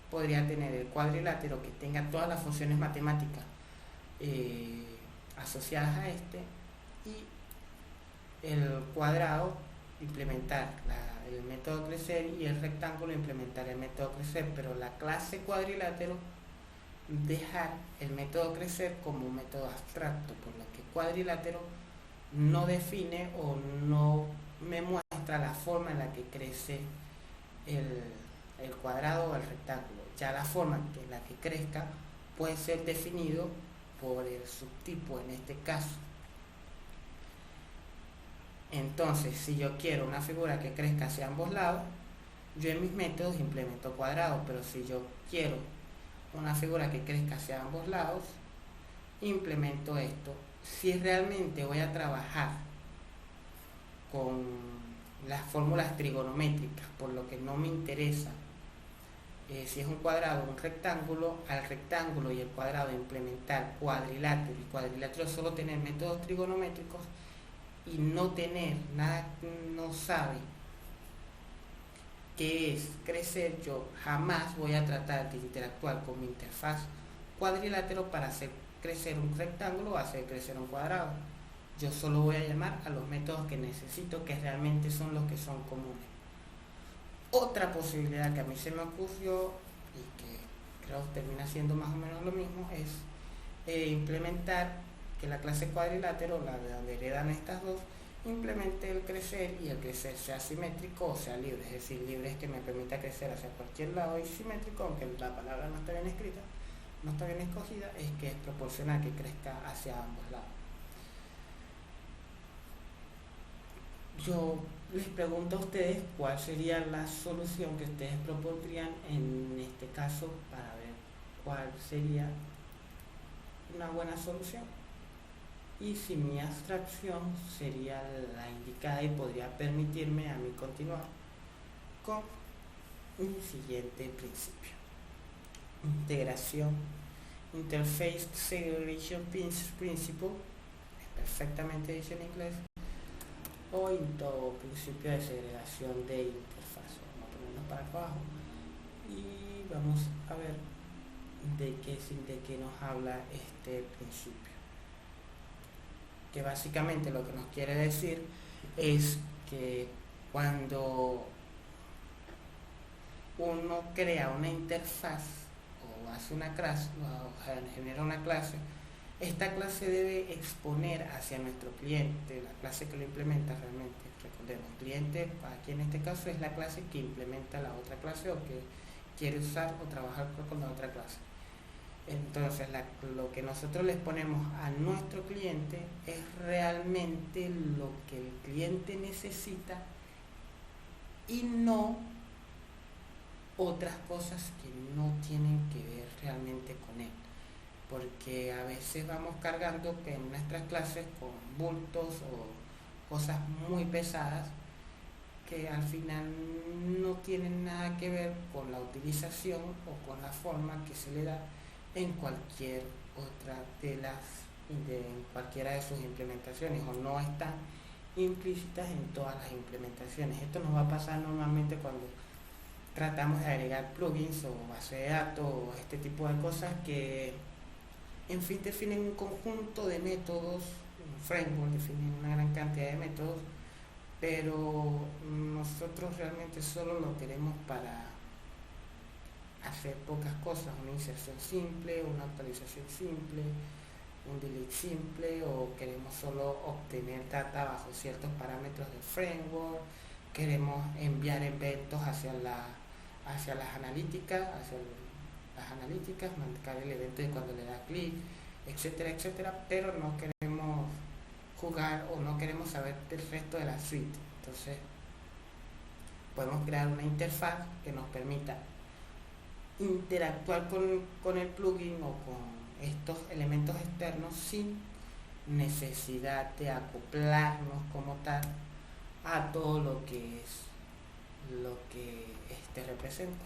podría tener el cuadrilátero que tenga todas las funciones matemáticas asociadas a este, y el cuadrado implementar el método crecer y el rectángulo implementar el método crecer, pero la clase cuadrilátero dejar el método crecer como un método abstracto, por lo que cuadrilátero no define o no me muestra la forma en la que crece el cuadrado o el rectángulo. Ya la forma en la que crezca puede ser definido por el subtipo en este caso. Entonces, si yo quiero una figura que crezca hacia ambos lados, yo en mis métodos implemento cuadrado, pero si yo quiero una figura que crezca hacia ambos lados, implemento esto. Si realmente voy a trabajar con las fórmulas trigonométricas, por lo que no me interesa si es un cuadrado o un rectángulo, al rectángulo y el cuadrado implementar cuadrilátero, y cuadrilátero solo tener métodos trigonométricos y no tener nada, no sabe qué es crecer, yo jamás voy a tratar de interactuar con mi interfaz cuadrilátero para hacer crecer un rectángulo o hacer crecer un cuadrado. Yo solo voy a llamar a los métodos que necesito, que realmente son los que son comunes. Otra posibilidad que a mí se me ocurrió y que creo que termina siendo más o menos lo mismo es implementar que la clase cuadrilátero, la de donde heredan estas dos, implemente el crecer y el crecer sea simétrico o sea libre, es decir, libre es que me permita crecer hacia cualquier lado, y simétrico, aunque la palabra no está bien escrita, no está bien escogida, es que es proporcional que crezca hacia ambos lados. Yo les pregunto a ustedes cuál sería la solución que ustedes propondrían en este caso para ver cuál sería una buena solución. y si mi abstracción sería la indicada y podría permitirme a mí continuar con un siguiente principio. Integración, Interface Segregation Principle, perfectamente dicho en inglés, o principio de segregación de interfaz. Vamos a ponernos para abajo y vamos a ver de qué nos habla este principio, que básicamente lo que nos quiere decir es que cuando uno crea una interfaz o hace una clase o genera una clase, esta clase debe exponer hacia nuestro cliente, la clase que lo implementa realmente. Recordemos, cliente aquí en este caso es la clase que implementa la otra clase o que quiere usar o trabajar con la otra clase. Entonces lo que nosotros les ponemos a nuestro cliente es realmente lo que el cliente necesita y no otras cosas que no tienen que ver realmente con él, porque a veces vamos cargando en nuestras clases con bultos o cosas muy pesadas que al final no tienen nada que ver con la utilización o con la forma que se le da en cualquier otra en cualquiera de sus implementaciones, o no están implícitas en todas las implementaciones. Esto nos va a pasar normalmente cuando tratamos de agregar plugins o base de datos o este tipo de cosas que en fin definen un conjunto de métodos, un framework define una gran cantidad de métodos, pero nosotros realmente solo lo queremos para hacer pocas cosas, una inserción simple, una actualización simple, un delete simple, o queremos solo obtener data bajo ciertos parámetros del framework, queremos enviar eventos hacia las analíticas, marcar el evento de cuando le da clic, etcétera, etcétera, pero no queremos jugar o no queremos saber del resto de la suite. Entonces podemos crear una interfaz que nos permita interactuar con el plugin o con estos elementos externos sin necesidad de acoplarnos como tal a todo lo que representa.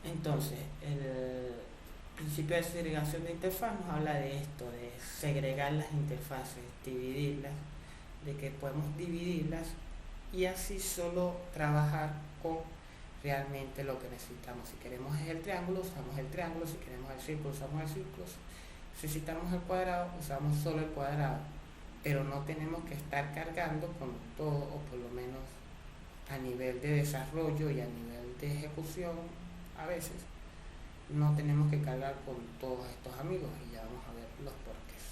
Entonces, el principio de segregación de interfaz nos habla de esto, de segregar las interfaces, dividirlas, de que podemos dividirlas y así solo trabajar con realmente lo que necesitamos. Si queremos el triángulo, usamos el triángulo; si queremos el círculo, usamos el círculo; si necesitamos el cuadrado, usamos solo el cuadrado, pero no tenemos que estar cargando con todo, o por lo menos a nivel de desarrollo y a nivel de ejecución a veces no tenemos que cargar con todos estos amigos, y ya vamos a ver los porqués.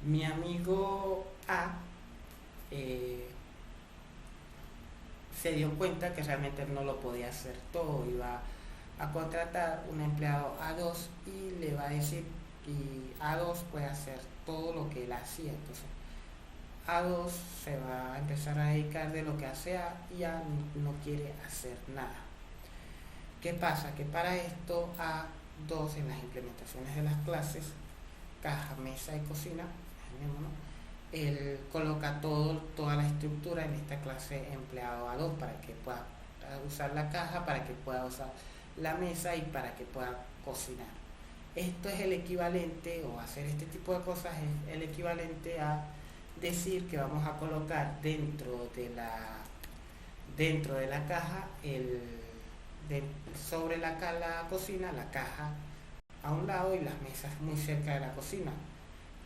Mi amigo A se dio cuenta que realmente no lo podía hacer todo, iba a contratar un empleado A2 y le va a decir que A2 puede hacer todo lo que él hacía. Entonces A2 se va a empezar a dedicar de lo que hace A y A no quiere hacer nada. ¿Qué pasa? Que para esto A2 en las implementaciones de las clases caja, mesa y cocina, él coloca toda la estructura en esta clase empleado A2 para que pueda usar la caja, para que pueda usar la mesa y para que pueda cocinar. Esto es el equivalente, o hacer este tipo de cosas es el equivalente a decir que vamos a colocar dentro de la caja sobre la cocina, la caja a un lado y las mesas muy cerca de la cocina,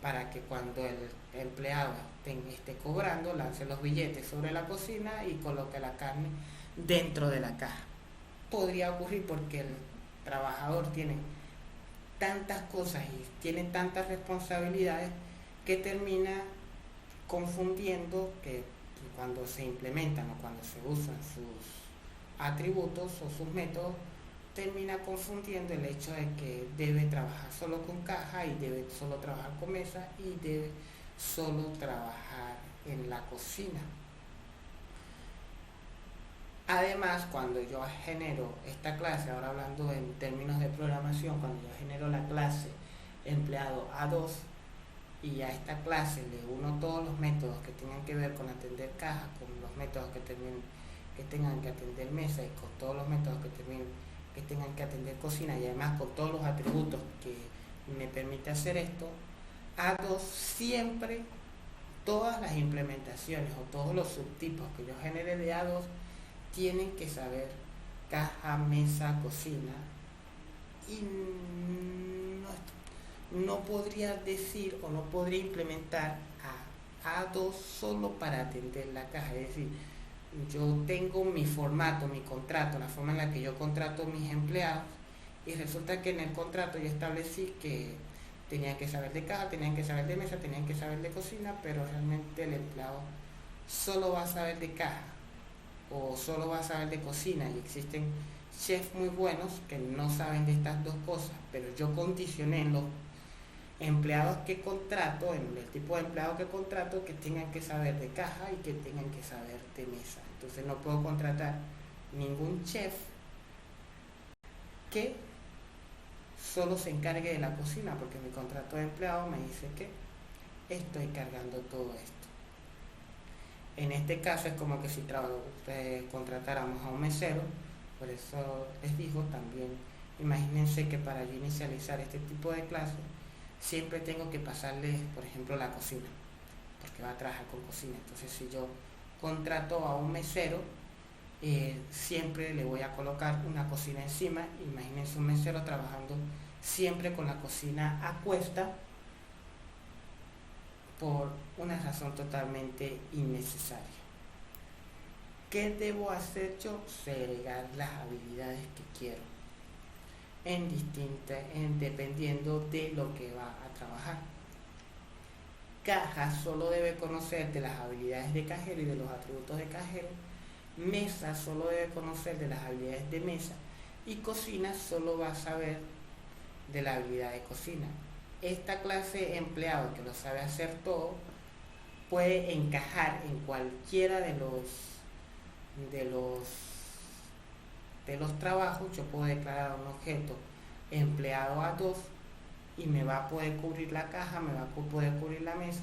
para que cuando el empleado esté cobrando, lance los billetes sobre la cocina y coloque la carne dentro de la caja. Podría ocurrir porque el trabajador tiene tantas cosas y tiene tantas responsabilidades que termina confundiendo que cuando se implementan o cuando se usan sus atributos o sus métodos, termina confundiendo el hecho de que debe trabajar solo con caja y debe solo trabajar con mesa y debe solo trabajar en la cocina. Además, cuando yo genero esta clase, ahora hablando en términos de programación, cuando yo genero la clase empleado A2, y a esta clase le uno todos los métodos que tengan que ver con atender cajas, con los métodos que tengan que atender mesa y con todos los métodos que tengan que atender cocina, y además con todos los atributos que me permite hacer esto, A2 siempre, todas las implementaciones o todos los subtipos que yo genere de A2 tienen que saber caja, mesa, cocina, y no podría decir o no podría implementar a A2 solo para atender la caja. Es decir, yo tengo mi formato, mi contrato, la forma en la que yo contrato a mis empleados, y resulta que en el contrato yo establecí que tenían que saber de caja, tenían que saber de mesa, tenían que saber de cocina, pero realmente el empleado solo va a saber de caja o solo va a saber de cocina, y existen chefs muy buenos que no saben de estas dos cosas, pero yo condicioné en los empleados que contrato, en el tipo de empleado que contrato, que tengan que saber de caja y que tengan que saber de mesa. Entonces no puedo contratar ningún chef que solo se encargue de la cocina, porque mi contrato de empleado me dice que estoy cargando todo esto. En este caso es como que si contratáramos a un mesero. Por eso les digo también, imagínense que para yo inicializar este tipo de clases siempre tengo que pasarles, por ejemplo, la cocina, porque va a trabajar con cocina. Entonces, si yo contrato a un mesero, siempre le voy a colocar una cocina encima. Imagínense un mesero trabajando siempre con la cocina a cuesta, por una razón totalmente innecesaria. ¿Qué debo hacer yo? Segregar las habilidades que quiero dependiendo de lo que va a trabajar. Caja solo debe conocer de las habilidades de cajero y de los atributos de cajero. Mesa solo debe conocer de las habilidades de mesa, y cocina solo va a saber de la habilidad de cocina. Esta clase de empleado que lo sabe hacer todo puede encajar en cualquiera de los trabajos. Yo puedo declarar un objeto empleado A2 y me va a poder cubrir la caja, me va a poder cubrir la mesa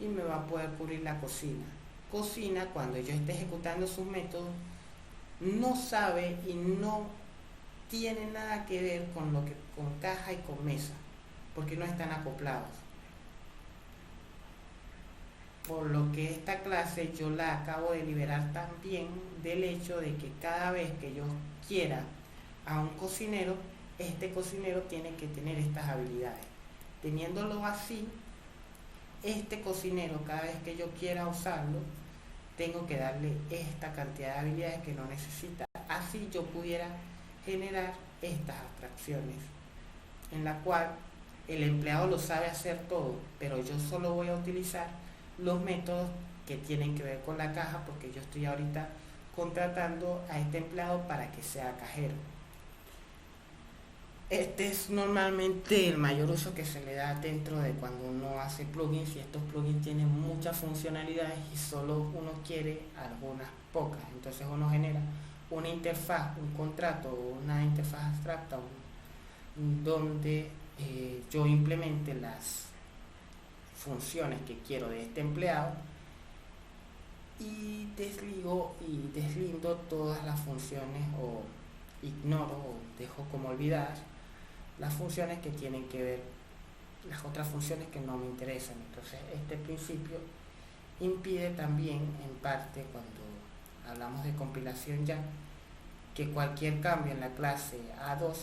y me va a poder cubrir la cocina. Cocina, cuando yo esté ejecutando sus métodos, no sabe y no tiene nada que ver con caja y con mesa, porque no están acoplados. Por lo que esta clase yo la acabo de liberar también del hecho de que cada vez que yo quiera a un cocinero, este cocinero tiene que tener estas habilidades. Teniéndolo así, este cocinero, cada vez que yo quiera usarlo, tengo que darle esta cantidad de habilidades que no necesita. Así yo pudiera generar estas abstracciones, en la cual el empleado lo sabe hacer todo, pero yo solo voy a utilizar los métodos que tienen que ver con la caja, porque yo estoy ahorita contratando a este empleado para que sea cajero. Este es normalmente el mayor uso que se le da dentro de cuando uno hace plugins, y estos plugins tienen muchas funcionalidades y solo uno quiere algunas pocas. Entonces uno genera una interfaz, un contrato, una interfaz abstracta donde yo implemente las funciones que quiero de este empleado, y deslindo todas las funciones, o ignoro o dejo como olvidadas las funciones que tienen que ver, las otras funciones que no me interesan. Entonces este principio impide también, en parte, cuando hablamos de compilación ya, que cualquier cambio en la clase A2,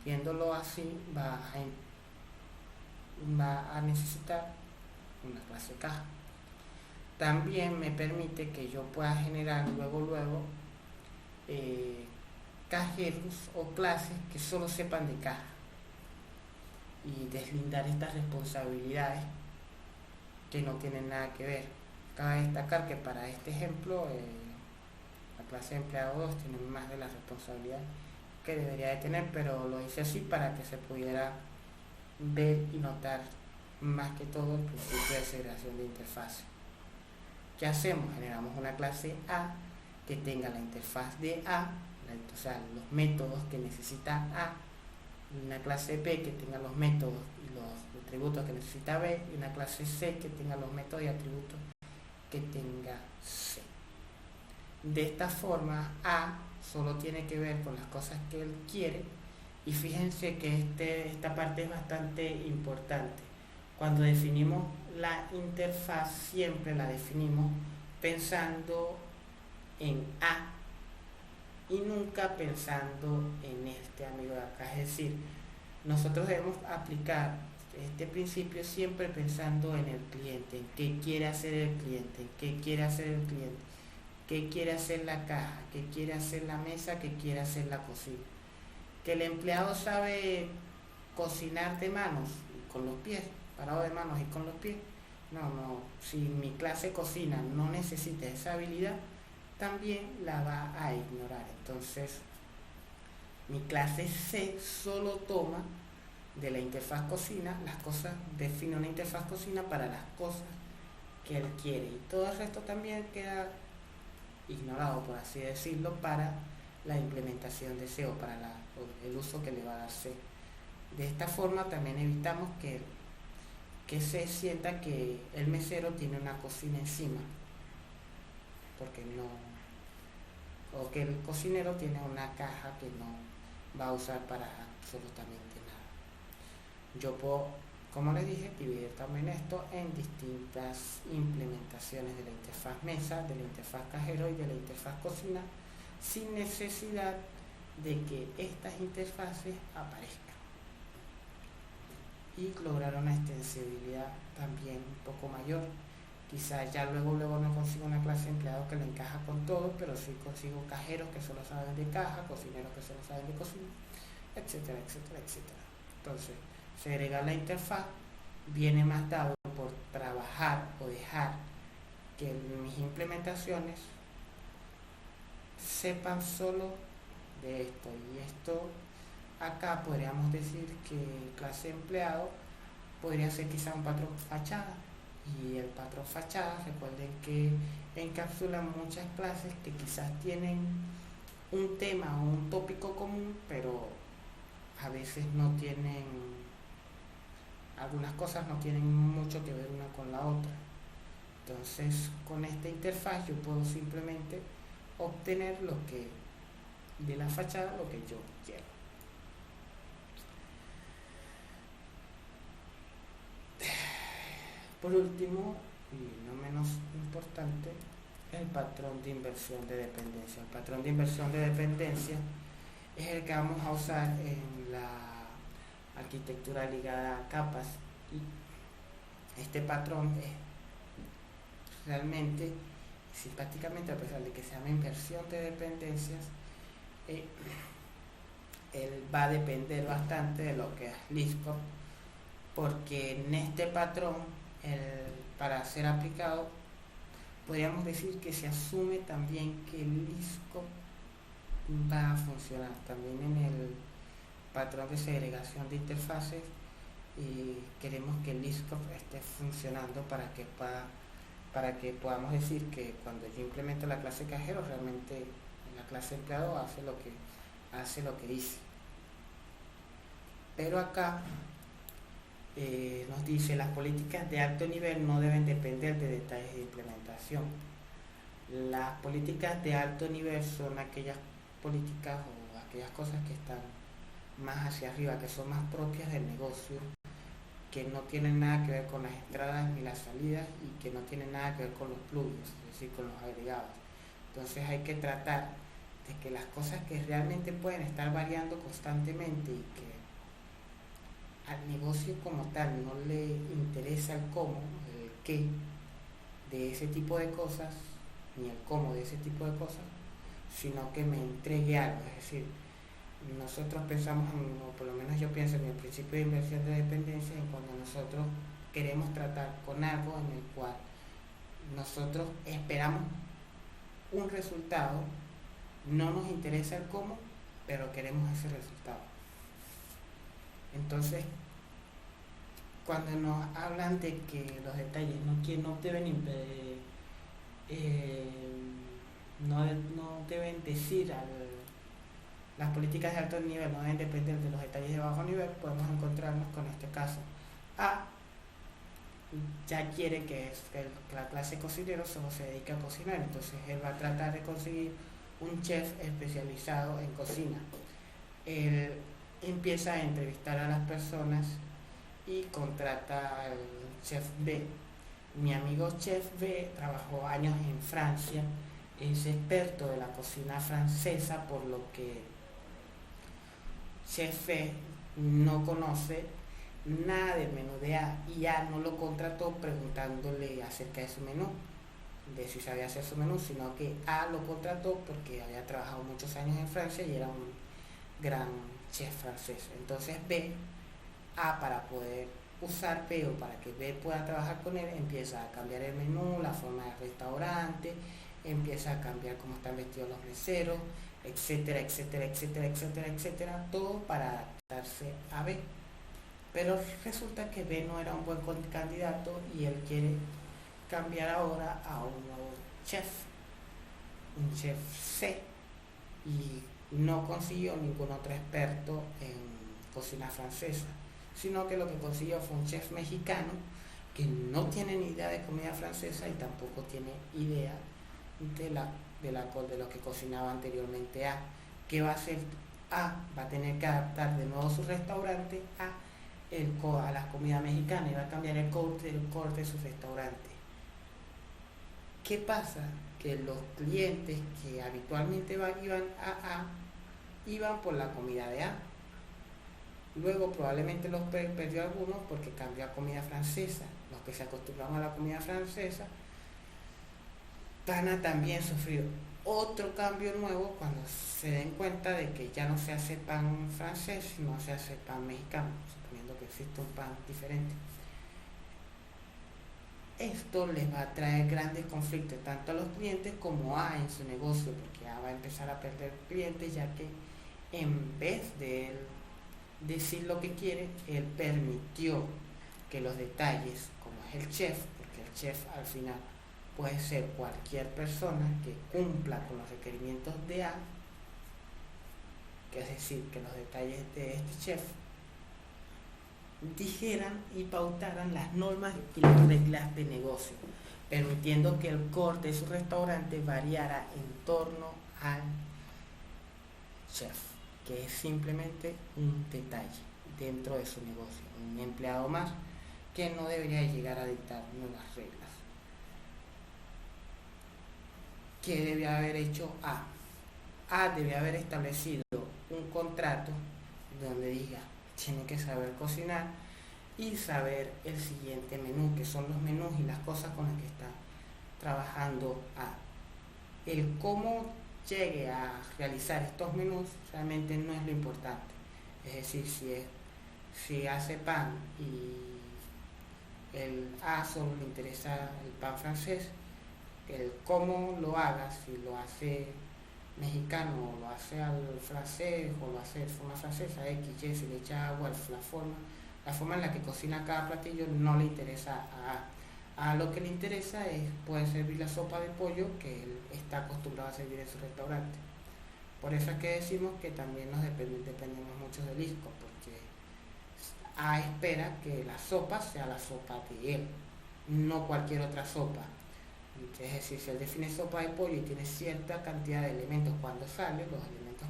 viéndolo así, va a necesitar una clase caja. También me permite que yo pueda generar luego cajeros o clases que solo sepan de caja, y deslindar estas responsabilidades que no tienen nada que ver. Cabe destacar que para este ejemplo la clase de empleado 2 tiene más de la responsabilidad que debería de tener, pero lo hice así para que se pudiera ver y notar más que todo el principio de segregación de interfaz. ¿Qué hacemos? Generamos una clase A que tenga la interfaz de A, o sea, los métodos que necesita A, una clase B que tenga los métodos y los atributos que necesita B, y una clase C que tenga los métodos y atributos que tenga C. De esta forma, A solo tiene que ver con las cosas que él quiere, y fíjense que esta parte es bastante importante. Cuando definimos la interfaz, siempre la definimos pensando en A y nunca pensando en este amigo de acá. Es decir, nosotros debemos aplicar este principio siempre pensando en el cliente, en qué quiere hacer el cliente, en qué quiere hacer el cliente, qué quiere hacer la caja, qué quiere hacer la mesa, qué quiere hacer la cocina. Que el empleado sabe cocinar de manos y con los pies, parado de manos y con los pies. No, si mi clase cocina no necesita esa habilidad, también la va a ignorar. Entonces, mi clase C solo toma de la interfaz cocina las cosas, define una interfaz cocina para las cosas que él quiere, y todo el resto también queda ignorado, por así decirlo, para la implementación de C o para el uso que le va a dar C. De esta forma también evitamos que se sienta que el mesero tiene una cocina encima, porque no, o que el cocinero tiene una caja que no va a usar para absolutamente nada. Yo puedo, como les dije, dividir también esto en distintas implementaciones de la interfaz mesa, de la interfaz cajero y de la interfaz cocina, sin necesidad de que estas interfaces aparezcan, y lograr una extensibilidad también un poco mayor. Quizás ya luego no consigo una clase de empleados que le encaja con todo, pero sí consigo cajeros que solo saben de caja, cocineros que solo saben de cocina, etcétera, etcétera, etcétera. Entonces, segregar la interfaz viene más dado por trabajar o dejar que mis implementaciones sepan solo de esto. Y esto acá podríamos decir que clase de empleado podría ser quizá un patrón fachada, y el patrón fachada, recuerden que encapsula muchas clases que quizás tienen un tema o un tópico común, pero a veces no tienen, algunas cosas no tienen mucho que ver una con la otra. Entonces, con esta interfaz yo puedo simplemente obtener lo que de la fachada, lo que yo quiero. Por último, y no menos importante, el patrón de inversión de dependencia. El patrón de inversión de dependencia es el que vamos a usar en la arquitectura ligada a capas, y este patrón es realmente, simpáticamente, a pesar de que se llama inversión de dependencias, él va a depender bastante de lo que es LISCOP, porque en este patrón, para ser aplicado, podríamos decir que se asume también que el LISCOP va a funcionar. También en el patrón de segregación de interfaces, y queremos que el LISCOP esté funcionando para que podamos decir que cuando yo implemento la clase cajero, realmente la clase empleado hace lo que dice. Pero acá nos dice: las políticas de alto nivel no deben depender de detalles de implementación. Las políticas de alto nivel son aquellas políticas o aquellas cosas que están más hacia arriba, que son más propias del negocio, que no tienen nada que ver con las entradas ni las salidas, y que no tienen nada que ver con los plugins, es decir, con los agregados. Entonces hay que tratar de que las cosas que realmente pueden estar variando constantemente y que al negocio como tal no le interesa el cómo, el qué de ese tipo de cosas, ni el cómo de ese tipo de cosas, sino que me entregue algo. Es decir, nosotros pensamos o por lo menos yo pienso en el principio de inversión de dependencia, en cuando nosotros queremos tratar con algo en el cual nosotros esperamos un resultado, no nos interesa el cómo, pero queremos ese resultado. Entonces, cuando nos hablan de que los detalles no deben no deben decir Las políticas de alto nivel no deben depender de los detalles de bajo nivel. Podemos encontrarnos con este caso. A ya quiere que la clase cocinero solo se dedique a cocinar, entonces él va a tratar de conseguir un chef especializado en cocina. Él empieza a entrevistar a las personas y contrata al chef B. Mi amigo chef B trabajó años en Francia, es experto de la cocina francesa, por lo que chef B no conoce nada del menú de A, y A no lo contrató preguntándole acerca de su menú, de si sabía hacer su menú, sino que A lo contrató porque había trabajado muchos años en Francia y era un gran chef francés. Entonces A, para poder usar B o para que B pueda trabajar con él, empieza a cambiar el menú, la forma del restaurante, empieza a cambiar cómo están vestidos los meseros, etcétera, etcétera, etcétera, etcétera, etcétera, todo para adaptarse a B. Pero resulta que B no era un buen candidato y él quiere cambiar ahora a un nuevo chef, un chef C, y no consiguió ningún otro experto en cocina francesa, sino que lo que consiguió fue un chef mexicano que no tiene ni idea de comida francesa y tampoco tiene idea de lo que cocinaba anteriormente A. ¿Qué va a hacer A? Va a tener que adaptar de nuevo su restaurante a la comida mexicana y va a cambiar el corte de su restaurante. ¿Qué pasa? Que los clientes que habitualmente iban a A iban por la comida de A. Luego probablemente los perdió algunos porque cambió a comida francesa. Los que se acostumbraban a la comida francesa van a también sufrir otro cambio nuevo cuando se den cuenta de que ya no se hace pan francés, sino se hace pan mexicano, suponiendo que existe un pan diferente. Esto les va a traer grandes conflictos tanto a los clientes como a en su negocio, porque A va a empezar a perder clientes, ya que en vez de él decir lo que quiere, él permitió que los detalles, como es el chef, porque el chef al final puede ser cualquier persona que cumpla con los requerimientos de A, que es decir, que los detalles de este chef dijeran y pautaran las normas y las reglas de negocio, permitiendo que el corte de su restaurante variara en torno al chef, que es simplemente un detalle dentro de su negocio, un empleado más que no debería llegar a dictar nuevas reglas. ¿Qué debe haber hecho A? A debe haber establecido un contrato donde diga, tiene que saber cocinar y saber el siguiente menú, que son los menús y las cosas con las que está trabajando A. El cómo llegue a realizar estos menús realmente no es lo importante. Es decir, si hace pan y el A solo le interesa el pan francés, el cómo lo haga, si lo hace mexicano o lo hace al francés o lo hace de forma francesa, X, Y, si le echa agua, la forma en la que cocina cada platillo no le interesa a lo que le interesa es poder servir la sopa de pollo que él está acostumbrado a servir en su restaurante. Por eso es que decimos que también nos dependemos mucho del ISCO, porque A espera que la sopa sea la sopa de él, no cualquier otra sopa. Es decir, si él define sopa de pollo y tiene cierta cantidad de elementos cuando sale, los elementos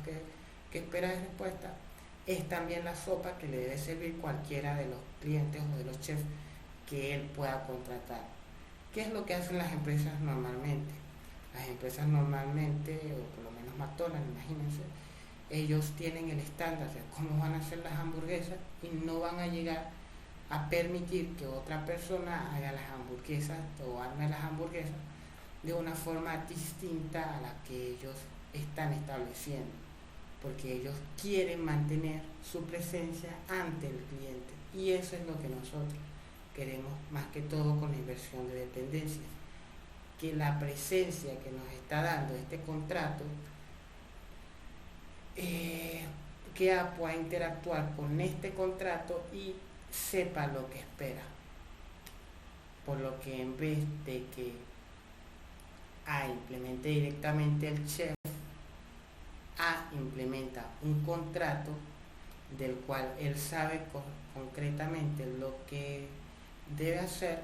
que espera de respuesta, es también la sopa que le debe servir cualquiera de los clientes o de los chefs que él pueda contratar. ¿Qué es lo que hacen las empresas normalmente? Las empresas normalmente, o por lo menos McDonald's, imagínense, ellos tienen el estándar de cómo van a hacer las hamburguesas y no van a llegar a permitir que otra persona haga las hamburguesas o arme las hamburguesas de una forma distinta a la que ellos están estableciendo, porque ellos quieren mantener su presencia ante el cliente, y eso es lo que nosotros queremos más que todo con la inversión de dependencia, que la presencia que nos está dando este contrato que pueda interactuar con este contrato y sepa lo que espera, por lo que en vez de que A implemente directamente el chef, A implementa un contrato del cual él sabe concretamente lo que debe hacer,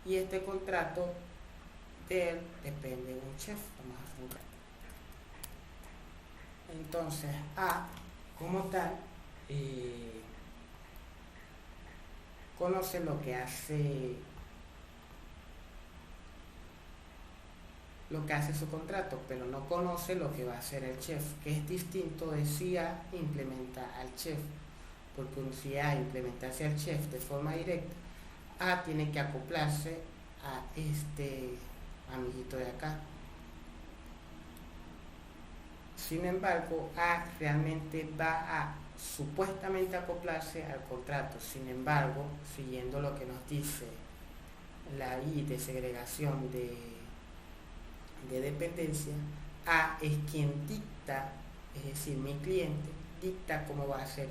y este contrato de él depende de un chef. Vamos a hacer un caso. Entonces A como tal conoce lo que hace su contrato, pero no conoce lo que va a hacer el chef, que es distinto de si A implementa al chef, porque si A implementase al chef de forma directa, A tiene que acoplarse a este amiguito de acá. Sin embargo, A realmente va a supuestamente acoplarse al contrato. Sin embargo, siguiendo lo que nos dice la I de segregación de dependencia, A es quien dicta, es decir, mi cliente dicta cómo va a ser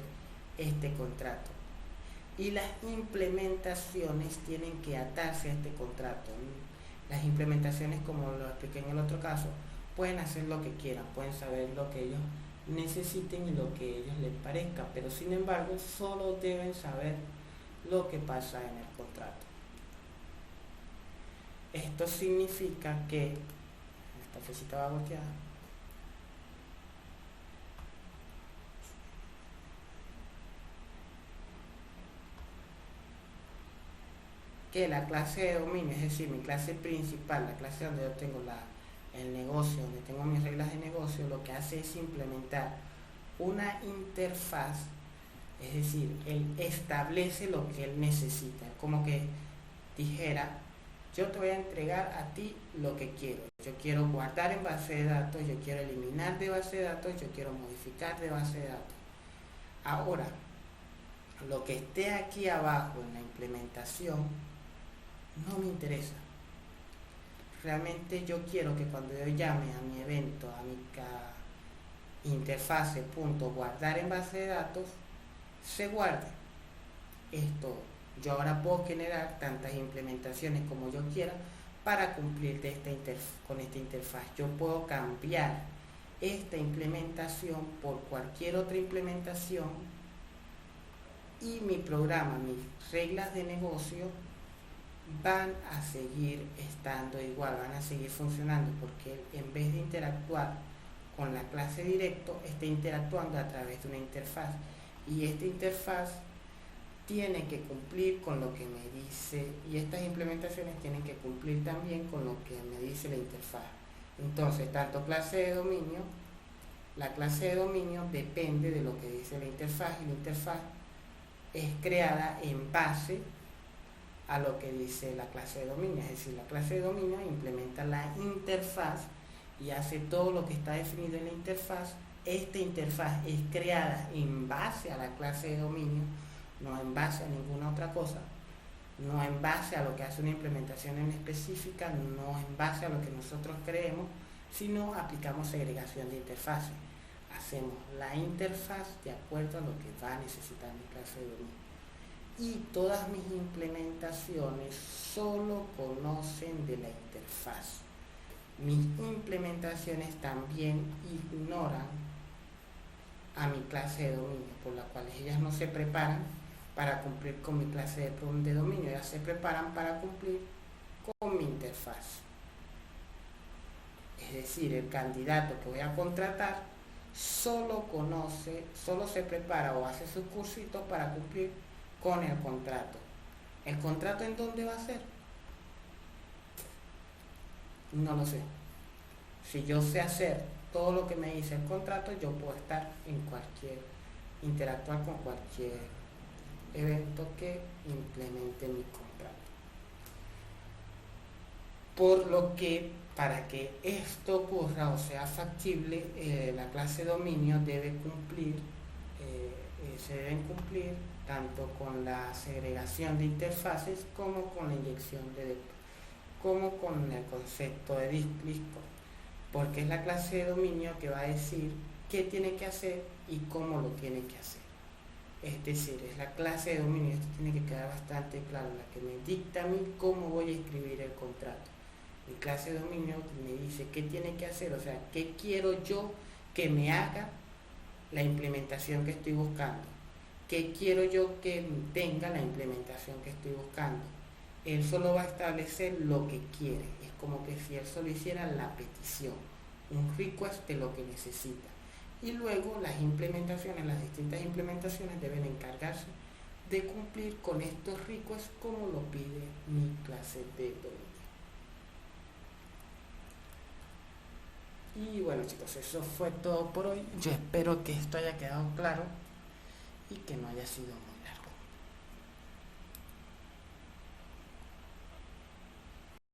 este contrato. Y las implementaciones tienen que atarse a este contrato. Las implementaciones, como lo expliqué en el otro caso, pueden hacer lo que quieran, pueden saber lo que ellos necesiten y lo que a ellos les parezca, pero sin embargo solo deben saber lo que pasa en el contrato. Esto significa que esta flecita va volteada. Que la clase de dominio, es decir, mi clase principal, la clase donde yo tengo el negocio, donde tengo mis reglas de negocio, lo que hace es implementar una interfaz, es decir, él establece lo que él necesita, como que dijera: yo te voy a entregar a ti lo que quiero. Yo quiero guardar en base de datos, yo quiero eliminar de base de datos, yo quiero modificar de base de datos. Ahora, lo que esté aquí abajo en la implementación no me interesa. Realmente yo quiero que cuando yo llame a mi evento, a mi interfase guardar en base de datos, se guarde. Esto, yo ahora puedo generar tantas implementaciones como yo quiera para cumplir con esta interfaz. Yo puedo cambiar esta implementación por cualquier otra implementación, y mi programa, mis reglas de negocio van a seguir estando igual, van a seguir funcionando, porque en vez de interactuar con la clase directo, está interactuando a través de una interfaz, y esta interfaz tiene que cumplir con lo que me dice, y estas implementaciones tienen que cumplir también con lo que me dice la interfaz. Entonces, tanto clase de dominio, la clase de dominio depende de lo que dice la interfaz, y la interfaz es creada en base a lo que dice la clase de dominio. Es decir, la clase de dominio implementa la interfaz y hace todo lo que está definido en la interfaz. Esta interfaz es creada en base a la clase de dominio, no en base a ninguna otra cosa, no en base a lo que hace una implementación en específica, no en base a lo que nosotros creemos, sino aplicamos segregación de interfaces. Hacemos la interfaz de acuerdo a lo que va a necesitar mi clase de dominio. Y todas mis implementaciones solo conocen de la interfaz. Mis implementaciones también ignoran a mi clase de dominio, por la cual ellas no se preparan para cumplir con mi clase de dominio, ellas se preparan para cumplir con mi interfaz. Es decir, el candidato que voy a contratar solo se prepara o hace sus cursitos para cumplir con el contrato. ¿El contrato en dónde va a ser? No lo sé. Si yo sé hacer todo lo que me dice el contrato, yo puedo interactuar con cualquier evento que implemente mi contrato. Por lo que, para que esto ocurra o sea factible, la clase dominio se deben cumplir tanto con la segregación de interfaces como con la inyección como con el concepto de disco, porque es la clase de dominio que va a decir qué tiene que hacer y cómo lo tiene que hacer. Es decir, es la clase de dominio, esto tiene que quedar bastante claro, la que me dicta a mí cómo voy a escribir el contrato. Mi clase de dominio me dice qué tiene que hacer, o sea, qué quiero yo que me haga la implementación que estoy buscando. ¿Qué quiero yo que tenga la implementación que estoy buscando? Él solo va a establecer lo que quiere. Es como que si él solo hiciera la petición, un request de lo que necesita. Y luego las implementaciones, las distintas implementaciones deben encargarse de cumplir con estos requests como lo pide mi clase de dominio. Y bueno, chicos, eso fue todo por hoy. Yo espero que esto haya quedado claro y que no haya sido muy largo.